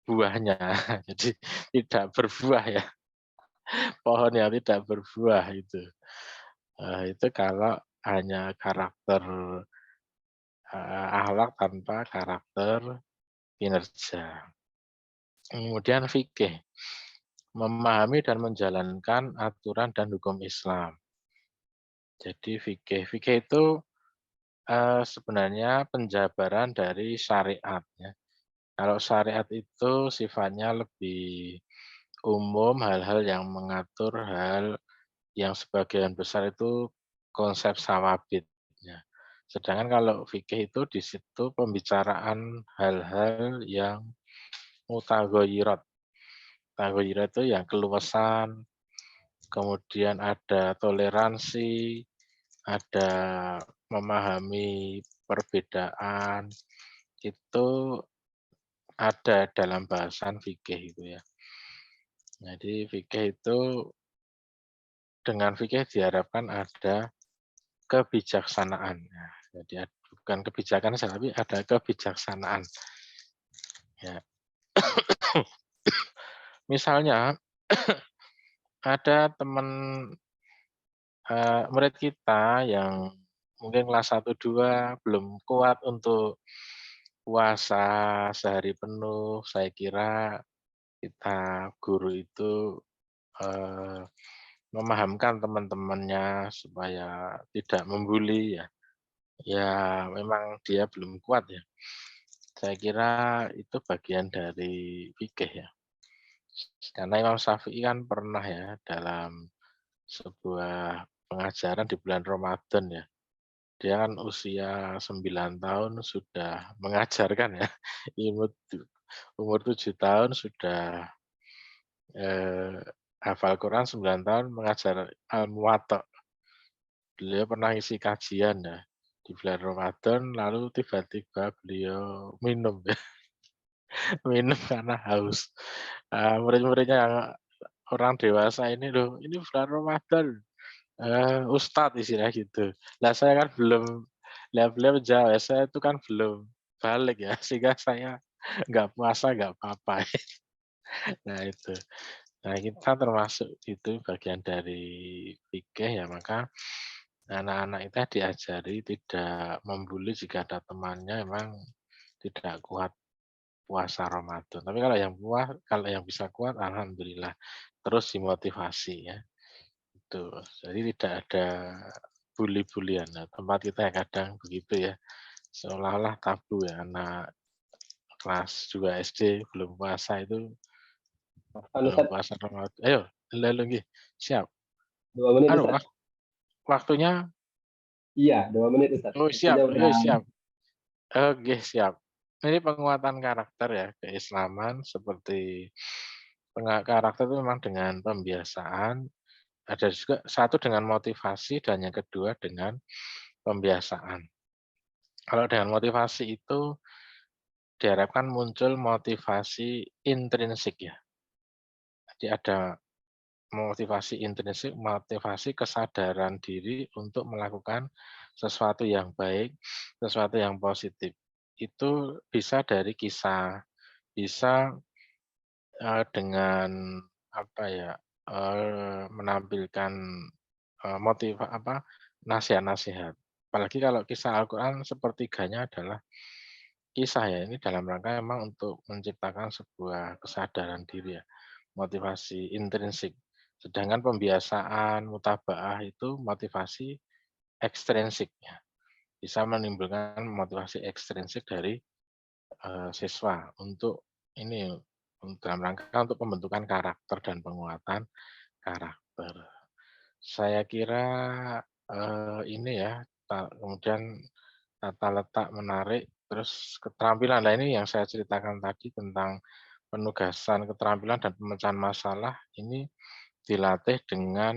buahnya. Jadi tidak berbuah ya. Pohon yang tidak berbuah itu. Itu kalau hanya karakter akhlak tanpa karakter kinerja. Kemudian fikih, memahami dan menjalankan aturan dan hukum Islam. Jadi fikih itu sebenarnya penjabaran dari syariat ya. Kalau syariat itu sifatnya lebih umum, hal-hal yang mengatur hal yang sebagian besar itu konsep sawabit ya. Sedangkan kalau fikih itu di situ pembicaraan hal-hal yang mutaghayirat. Mutaghayirat itu yang keluasan, kemudian ada toleransi, ada memahami perbedaan, itu ada dalam bahasan fikih itu ya. Jadi fikih itu dengan fikih diharapkan ada kebijaksanaan. Nah, jadi bukan kebijakan saja, tapi ada kebijaksanaan. Ya. Misalnya ada teman murid kita yang mungkin kelas 1, 2 belum kuat untuk puasa sehari penuh. Saya kira kita guru itu memahamkan teman-temannya supaya tidak membuli ya. Ya memang dia belum kuat ya. Saya kira itu bagian dari fikih ya. Karena Imam Syafi'i kan pernah ya dalam sebuah pengajaran di bulan Ramadan ya. Dia kan usia 9 tahun sudah mengajarkan ya. Umur 7 tahun sudah hafal Quran, 9 tahun mengajar Al-Muwatta. Beliau pernah isi kajian ya di bulan Ramadan, lalu tiba-tiba beliau minum ya, minum karena haus. Murid-muridnya yang orang dewasa ini loh, ini bulan Ramadan, Ustadz istilah gitu. Lah saya kan belum, lah beliau menjawab, saya itu kan belum balik ya, sehingga saya nggak puasa nggak apa-apa. Nah itu. Nah, kita termasuk itu bagian dari fikih ya, maka anak-anak kita diajari tidak membuli jika ada temannya memang tidak kuat puasa Ramadan. Tapi kalau yang bisa kuat, alhamdulillah terus dimotivasi ya. Itu. Jadi tidak ada bully-bulian. Nah, tempat kita yang kadang begitu ya, seolah-olah tabu ya, anak kelas 2 SD belum puasa itu. Belum Ustaz, puasa Ramadan. Ayo, lalu nggih. Siap. 2 menit Anu, Ustaz. waktunya Iya, 2 menit Ustaz. oh Waktunya siap, udah. siap. Oke, siap. Ini penguatan karakter ya, keislaman seperti karakter itu memang dengan pembiasaan, ada juga satu dengan motivasi dan yang kedua dengan pembiasaan. Kalau dengan motivasi itu diharapkan muncul motivasi intrinsik ya. Jadi ada motivasi intrinsik, motivasi kesadaran diri untuk melakukan sesuatu yang baik, sesuatu yang positif. Itu bisa dari kisah, bisa dengan apa ya, menampilkan nasihat-nasihat. Apalagi kalau kisah Al-Quran sepertiganya adalah kisah ya, ini dalam rangka memang untuk menciptakan sebuah kesadaran diri ya, motivasi intrinsik. Sedangkan pembiasaan, mutabaah itu motivasi ekstrinsik ya, bisa menimbulkan motivasi ekstrinsik dari siswa untuk ini, dalam rangka untuk pembentukan karakter dan penguatan karakter. Saya kira, ini ya, kemudian tata letak menarik, terus keterampilan. Nah ini yang saya ceritakan tadi tentang penugasan keterampilan dan pemecahan masalah, ini dilatih dengan,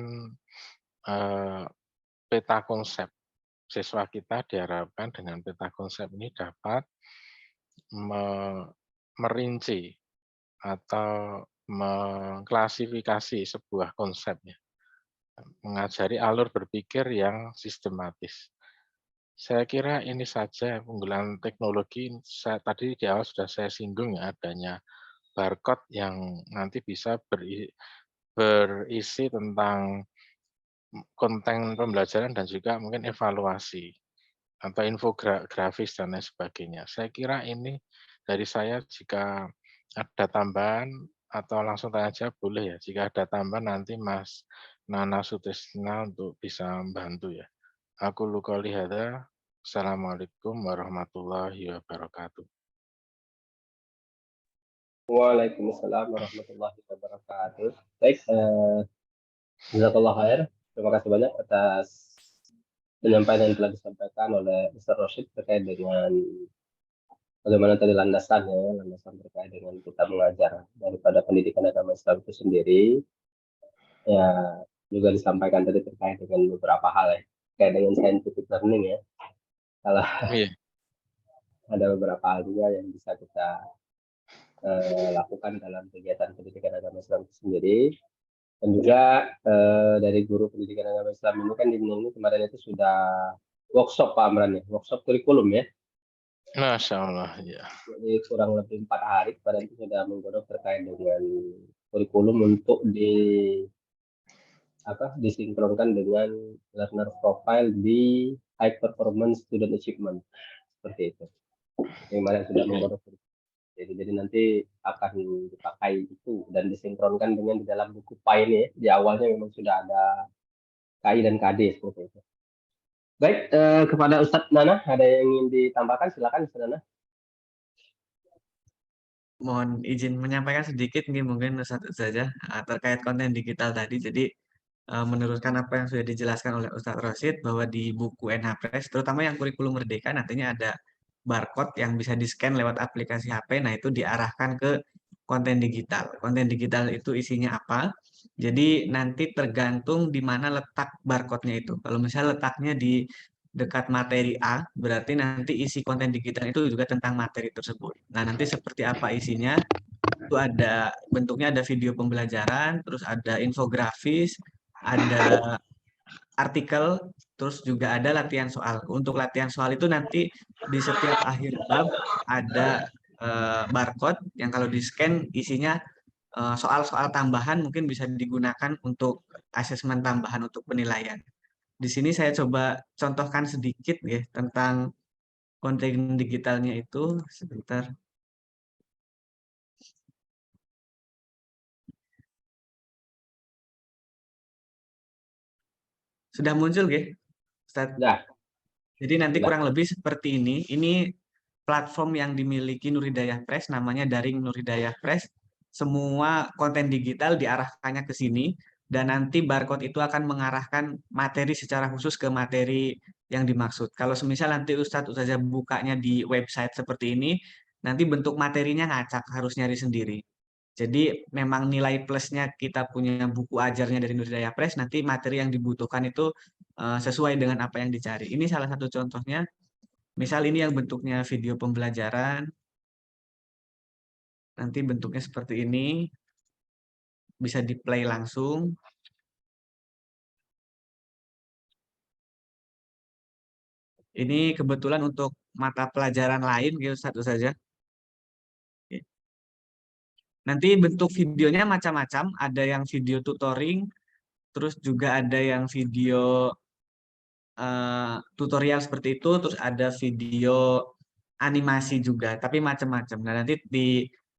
eee, peta konsep. Siswa kita diharapkan dengan peta konsep ini dapat me merinci atau mengklasifikasi sebuah konsep ya, mengajari alur berpikir yang sistematis. Saya kira ini saja unggulan teknologi, tadi di awal sudah saya singgung ya, adanya barcode yang nanti bisa berisi tentang konten pembelajaran dan juga mungkin evaluasi atau infografis dan lain sebagainya. Saya kira ini dari saya, jika ada tambahan atau langsung tanya jawab boleh ya. Jika ada tambahan nanti Mas Nana Sutisna untuk bisa membantu ya. Aku qouli hadza. Assalamualaikum warahmatullahi wabarakatuh. Waalaikumsalam warahmatullahi wabarakatuh. Baik, jazakallah khair. Terima kasih banyak atas penyampaian yang telah disampaikan oleh Mr. Rosyid terkait dengan bagaimana tadi landasan terkait dengan kita mengajar daripada pendidikan agama Islam itu sendiri. Ya, juga disampaikan tadi terkait dengan beberapa hal ya, terkait dengan scientific learning ya. Kalau Iya. ada beberapa hal juga yang bisa kita lakukan dalam kegiatan pendidikan agama Islam itu sendiri. Dan juga dari guru pendidikan agama Islam ini kan di Binang ini kemarin itu sudah workshop Pak Amran ya, workshop kurikulum ya. Masya Allah, ya. Jadi kurang lebih 4 hari kemarin itu sudah menggodok terkait dengan kurikulum untuk disinkronkan dengan learner profile di high performance student achievement seperti itu. Kemarin sudah menggodok. Jadi nanti akan dipakai itu dan disinkronkan dengan di dalam buku PAI ini ya. Di awalnya memang sudah ada KI dan KD seperti itu. Baik, kepada Ustadz Nana ada yang ingin ditambahkan, silakan Ustadz Nana. Mohon izin menyampaikan sedikit mungkin Ustadz saja terkait konten digital tadi. Jadi meneruskan apa yang sudah dijelaskan oleh Ustadz Rosyid bahwa di buku NHPress, terutama yang kurikulum merdeka, nantinya ada barcode yang bisa di-scan lewat aplikasi HP. Nah, itu diarahkan ke konten digital. Konten digital itu isinya apa? Jadi nanti tergantung di mana letak barcode-nya itu. Kalau misalnya letaknya di dekat materi A, berarti nanti isi konten digital itu juga tentang materi tersebut. Nah, nanti seperti apa isinya? Itu ada bentuknya, ada video pembelajaran, terus ada infografis, ada artikel, terus juga ada latihan soal. Untuk latihan soal itu nanti di setiap akhir bab ada barcode yang kalau di-scan isinya soal-soal tambahan mungkin bisa digunakan untuk asesmen tambahan untuk penilaian. Di sini saya coba contohkan sedikit ya tentang konten digitalnya itu. Sebentar. Sudah muncul ya, Ustaz? Ya. Jadi nanti Ya. kurang lebih seperti ini. Ini platform yang dimiliki Nur Hidayah Press, namanya Daring Nur Hidayah Press. Semua konten digital diarahkannya ke sini, dan nanti barcode itu akan mengarahkan materi secara khusus ke materi yang dimaksud. Kalau semisal nanti Ustadz saja bukanya di website seperti ini, nanti bentuk materinya ngacak, harus nyari sendiri. Jadi memang nilai plusnya kita punya buku ajarnya dari Nur Hidayah Press, nanti materi yang dibutuhkan itu sesuai dengan apa yang dicari. Ini salah satu contohnya. Misal ini yang bentuknya video pembelajaran. Nanti bentuknya seperti ini. Bisa di-play langsung. Ini kebetulan untuk mata pelajaran lain, gitu satu saja. Nanti bentuk videonya macam-macam. Ada yang video tutoring, terus juga ada yang video tutorial seperti itu, terus ada video animasi juga, tapi macam-macam. Nah, nanti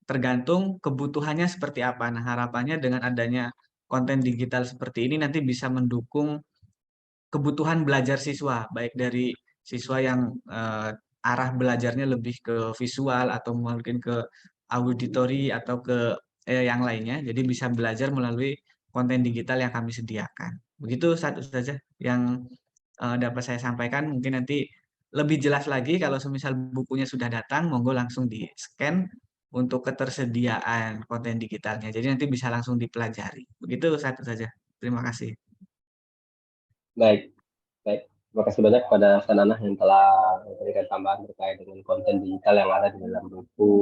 tergantung kebutuhannya seperti apa. Nah, harapannya dengan adanya konten digital seperti ini nanti bisa mendukung kebutuhan belajar siswa, baik dari siswa yang arah belajarnya lebih ke visual atau mungkin ke auditori atau ke yang lainnya. Jadi bisa belajar melalui konten digital yang kami sediakan. Begitu satu saja yang dapat saya sampaikan. Mungkin nanti lebih jelas lagi kalau semisal bukunya sudah datang, monggo langsung di-scan untuk ketersediaan konten digitalnya. Jadi nanti bisa langsung dipelajari. Begitu satu saja. Terima kasih. Baik. Terima kasih banyak kepada Ustadz Nana yang telah memberikan tambahan terkait dengan konten digital yang ada di dalam buku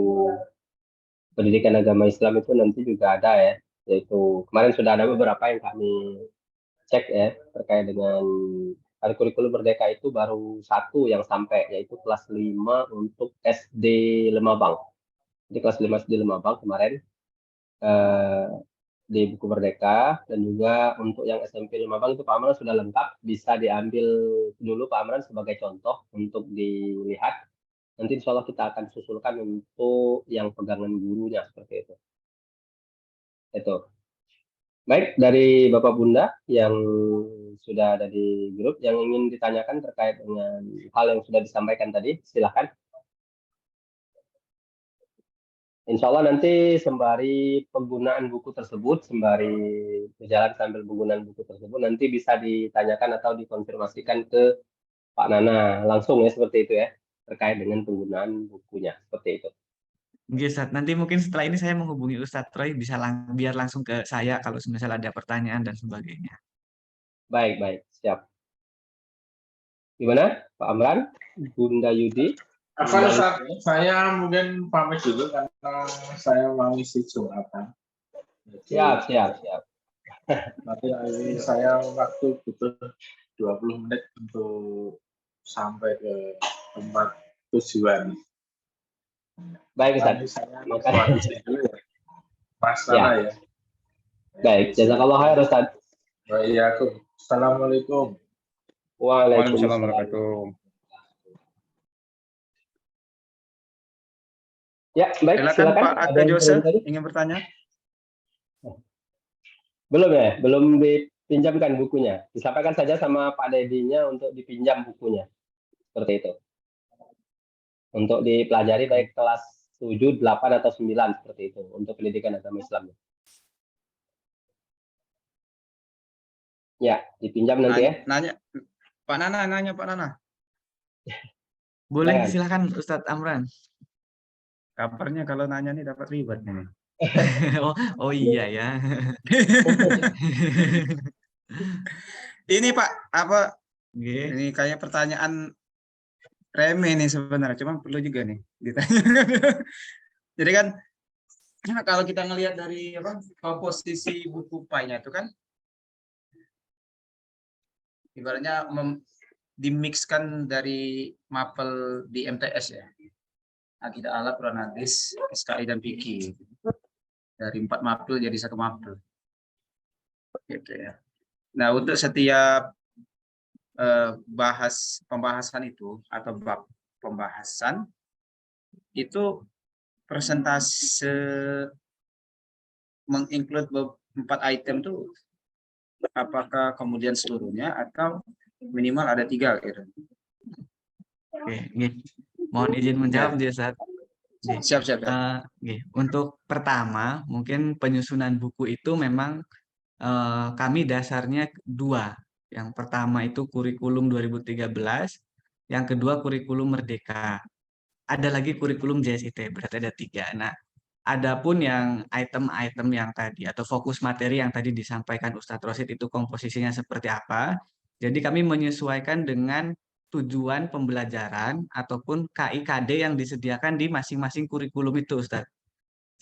pendidikan agama Islam itu nanti juga ada ya, yaitu kemarin sudah ada beberapa yang kami cek ya terkait dengan kurikulum Merdeka itu baru satu yang sampai, yaitu kelas 5 untuk SD Lemabang. Jadi kelas 5 SD Lemabang kemarin di buku Merdeka, dan juga untuk yang SMP Lemabang itu Pak Amran sudah lengkap, bisa diambil dulu Pak Amran sebagai contoh untuk dilihat. Nanti insya Allah kita akan susulkan untuk yang pegangan gurunya seperti itu. Itu. Baik, dari Bapak Bunda yang sudah ada di grup yang ingin ditanyakan terkait dengan hal yang sudah disampaikan tadi, silakan. Insya Allah nanti sembari penggunaan buku tersebut, sembari berjalan sambil penggunaan buku tersebut, nanti bisa ditanyakan atau dikonfirmasikan ke Pak Nana langsung ya, seperti itu ya, terkait dengan penggunaan bukunya, seperti itu. Oke, Ustadz. Nanti mungkin setelah ini saya menghubungi Ustadz Roy bisa biar langsung ke saya kalau misal ada pertanyaan dan sebagainya. Baik, baik, siap. Gimana, Pak Amran, Bunda Yudi? Apa saya mungkin pamit dulu karena saya mau isi Jumatan. Siap, siap, siap. Nanti ini saya waktu butuh 20 menit untuk sampai ke tempat tujuan. Baik, Nanti Ustaz. saya Makasih. isi dulu ya. Mas Ya. Nana ya. Baik, jazakallah khair, Ustaz. Assalamualaikum. Waalaikumsalam warahmatullahi. Ya, baik, Silakan silakan. Pak Ada Ake yang Jose tadi? ingin bertanya? Belum ya, belum dipinjamkan bukunya. Disampaikan saja sama Pak Dedinya untuk dipinjam bukunya. Seperti itu. Untuk dipelajari baik kelas 7, 8, atau 9, seperti itu. Untuk pendidikan agama Islam. Ya, dipinjam nanti ya. Nanya, Pak Nana, nanya Pak Nana. Boleh, Silakan. silakan Ustadz Amran. Kabarnya kalau nanya nih dapat ribet nih. Oh iya ya. Ini Pak, apa Oke. ini kayak pertanyaan remeh nih sebenarnya, cuma perlu juga nih ditanyakan. Jadi kan kalau kita ngelihat dari apa komposisi buku PAI-nya itu kan ibaratnya dimixkan dari mapel di MTS ya. Akidah alat, Quran hadis, SKI dan fikih. Dari 4 mapel jadi 1 mapel. Gitu ya. Nah, untuk setiap pembahasan itu atau bab pembahasan itu persentase menginclude 4 item itu apakah kemudian seluruhnya atau minimal ada 3 gitu. Oke, mohon izin menjawab dia saat. Siap. Untuk pertama, mungkin penyusunan buku itu memang kami dasarnya 2. Yang pertama itu kurikulum 2013, yang kedua kurikulum Merdeka. Ada lagi kurikulum JSIT, berarti ada 3. Nah, adapun yang item-item yang tadi atau fokus materi yang tadi disampaikan Ustadz Rosid itu komposisinya seperti apa? Jadi kami menyesuaikan dengan tujuan pembelajaran ataupun KIKD yang disediakan di masing-masing kurikulum itu, Ustadz.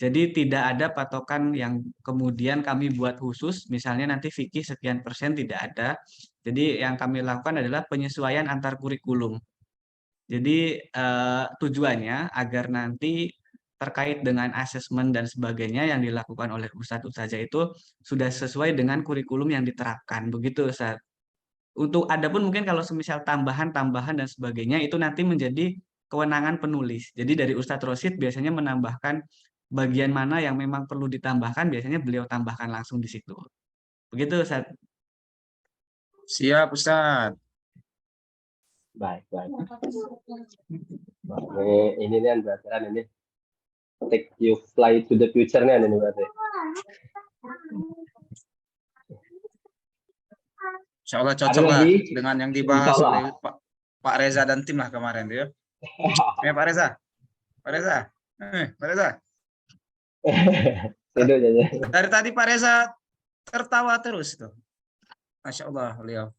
Jadi tidak ada patokan yang kemudian kami buat khusus, misalnya nanti fikih sekian persen, tidak ada. Jadi yang kami lakukan adalah penyesuaian antar kurikulum. Jadi tujuannya agar nanti terkait dengan asesmen dan sebagainya yang dilakukan oleh Ustadz Ustazah itu sudah sesuai dengan kurikulum yang diterapkan. Begitu, Ustadz. Untuk adapun mungkin kalau semisal tambahan-tambahan dan sebagainya itu nanti menjadi kewenangan penulis. Jadi dari Ustadz Rosid biasanya menambahkan bagian mana yang memang perlu ditambahkan, biasanya beliau tambahkan langsung di situ. Begitu, Ustadz. Siap, Ustaz. Baik. Ini nih pelajaran ini. Take you fly to the future-nya ini berarti. Insya Allah cocok lah dengan yang dibahas oleh Pak Reza dan tim lah kemarin tuh ya. Ya Pak Reza. Dari tadi Pak Reza tertawa terus tuh. Masya Allah beliau.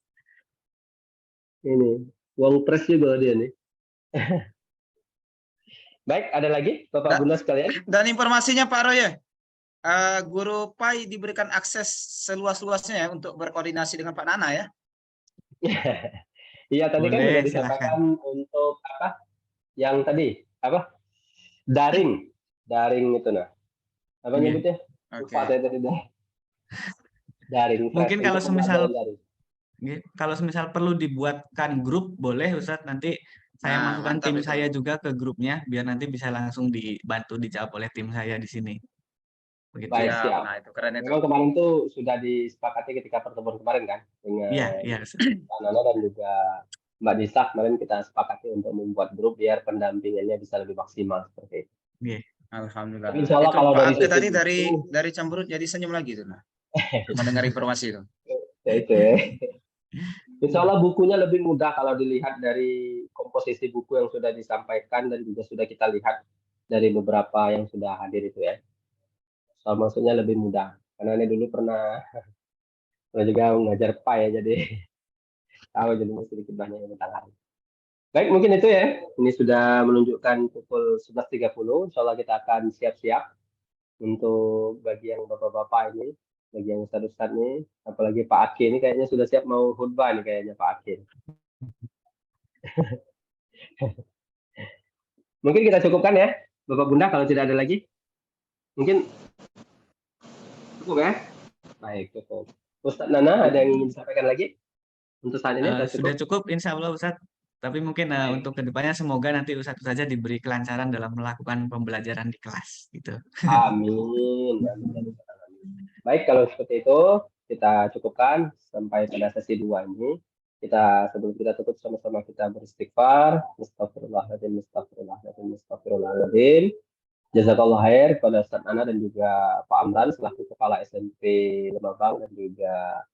Ini uang pres juga dia nih. Baik, ada lagi Bapak Bunda sekalian? Dan informasinya Pak Roy, guru PAI diberikan akses seluas-luasnya ya untuk berkoordinasi dengan Pak Nana ya. Iya, tadi kan Boleh, sudah disampaikan untuk apa? Yang tadi apa? Daring itu nah. Apa nyebutnya? Lupa saya tadi dah. Daring. Mungkin kalau semisal perlu dibuatkan grup boleh Ustadz, nanti saya masukkan tim saya juga ke grupnya biar nanti bisa langsung dibantu dijawab oleh tim saya di sini. begitu. Baik, Siap. siap. Nah, itu keren itu. Memang kemarin tuh sudah disepakati ketika pertemuan kemarin kan dengan Iya, iya, Ustaz. Mbak Nana dan juga Mbak Disa. Kemarin kita sepakati untuk membuat grup biar pendampingannya bisa lebih maksimal seperti itu. Iya. Alhamdulillah. Tapi insya Allah Itu kalau Pak dari Abdul sisi tadi buku, dari Cemberut jadi senyum lagi tuh. Nah. Mendengar informasi itu. ya itu ya. Insya Allah bukunya lebih mudah kalau dilihat dari komposisi buku yang sudah disampaikan dan juga sudah kita lihat dari beberapa yang sudah hadir itu ya. So, maksudnya lebih mudah. Karena ini dulu pernah juga mengajar PA ya, jadi tahu jadi sedikit banyak yang tentang hal. Baik, mungkin itu ya. Ini sudah menunjukkan pukul 11.30. Insya Allah kita akan siap-siap untuk bagi yang bapak-bapak ini, bagi yang ustadz-ustadz nih, apalagi Pak Aki ini kayaknya sudah siap mau khutbah nih kayaknya Pak Aki. Mungkin kita cukupkan ya, Bapak Bunda kalau tidak ada lagi. Mungkin cukup ya? Baik, cukup. Ustadz Nana, ada yang ingin disampaikan lagi? Untuk saat ini Sudah cukup insya Allah Ustadz. Tapi mungkin Baik. untuk kedepannya semoga nanti Ustadz saja diberi kelancaran dalam melakukan pembelajaran di kelas gitu. Amin. Baik, kalau seperti itu kita cukupkan sampai pada sesi 2 ini. Sebelum kita tutup sama-sama kita beristighfar. Astagfirullahaladzim, astagfirullahaladzim, astagfirullahaladzim. Jazakallah khair kepada Ustaz Ana dan juga Pak Amran selaku Kepala SMP Lemabang dan juga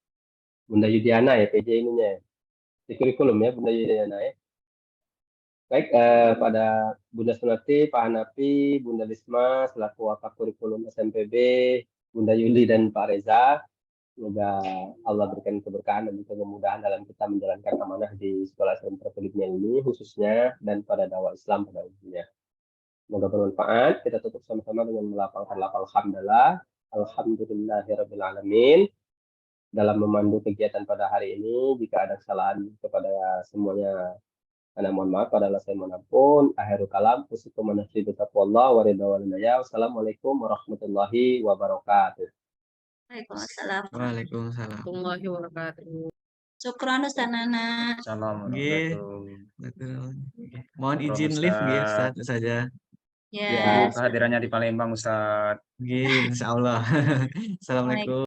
Bunda Yudiana ya PJ ininya. Di kurikulum ya Bunda Yudiana ya. Baik, pada Bunda Sunati, Pak Hanafi, Bunda Lisma selaku Wakaf Kurikulum SMPB, Bunda Yuli dan Pak Reza. Semoga Allah berikan keberkahan dan juga kemudahan dalam kita menjalankan amanah di sekolah SMP Perdibnya ini khususnya dan pada dakwah Islam pada umumnya. Semoga bermanfaat. Kita tutup sama-sama dengan melafalkan lafal hamdalah. Alhamdulillahirabbil alamin. Dalam memandu kegiatan pada hari ini, jika ada kesalahan kepada semuanya, karena mohon maaf, padahal saya mohon ampun. Akhirul kalam, usikum manasidu taqwallah wa ridha wal hidayah. Wassalamualaikum warahmatullahi wabarakatuh. Waalaikumsalam Waalaikumsalam. warahmatullahi wabarakatuh. Syukron Ustaz Nana. Salam Nggih. warahmatullahi Betul. Mohon Syukron, izin live nggih Ustaz. Ustadz saja. Ya. Ya. Kehadirannya di Palembang Ustaz. Nggih, insya Allah. Assalamualaikum.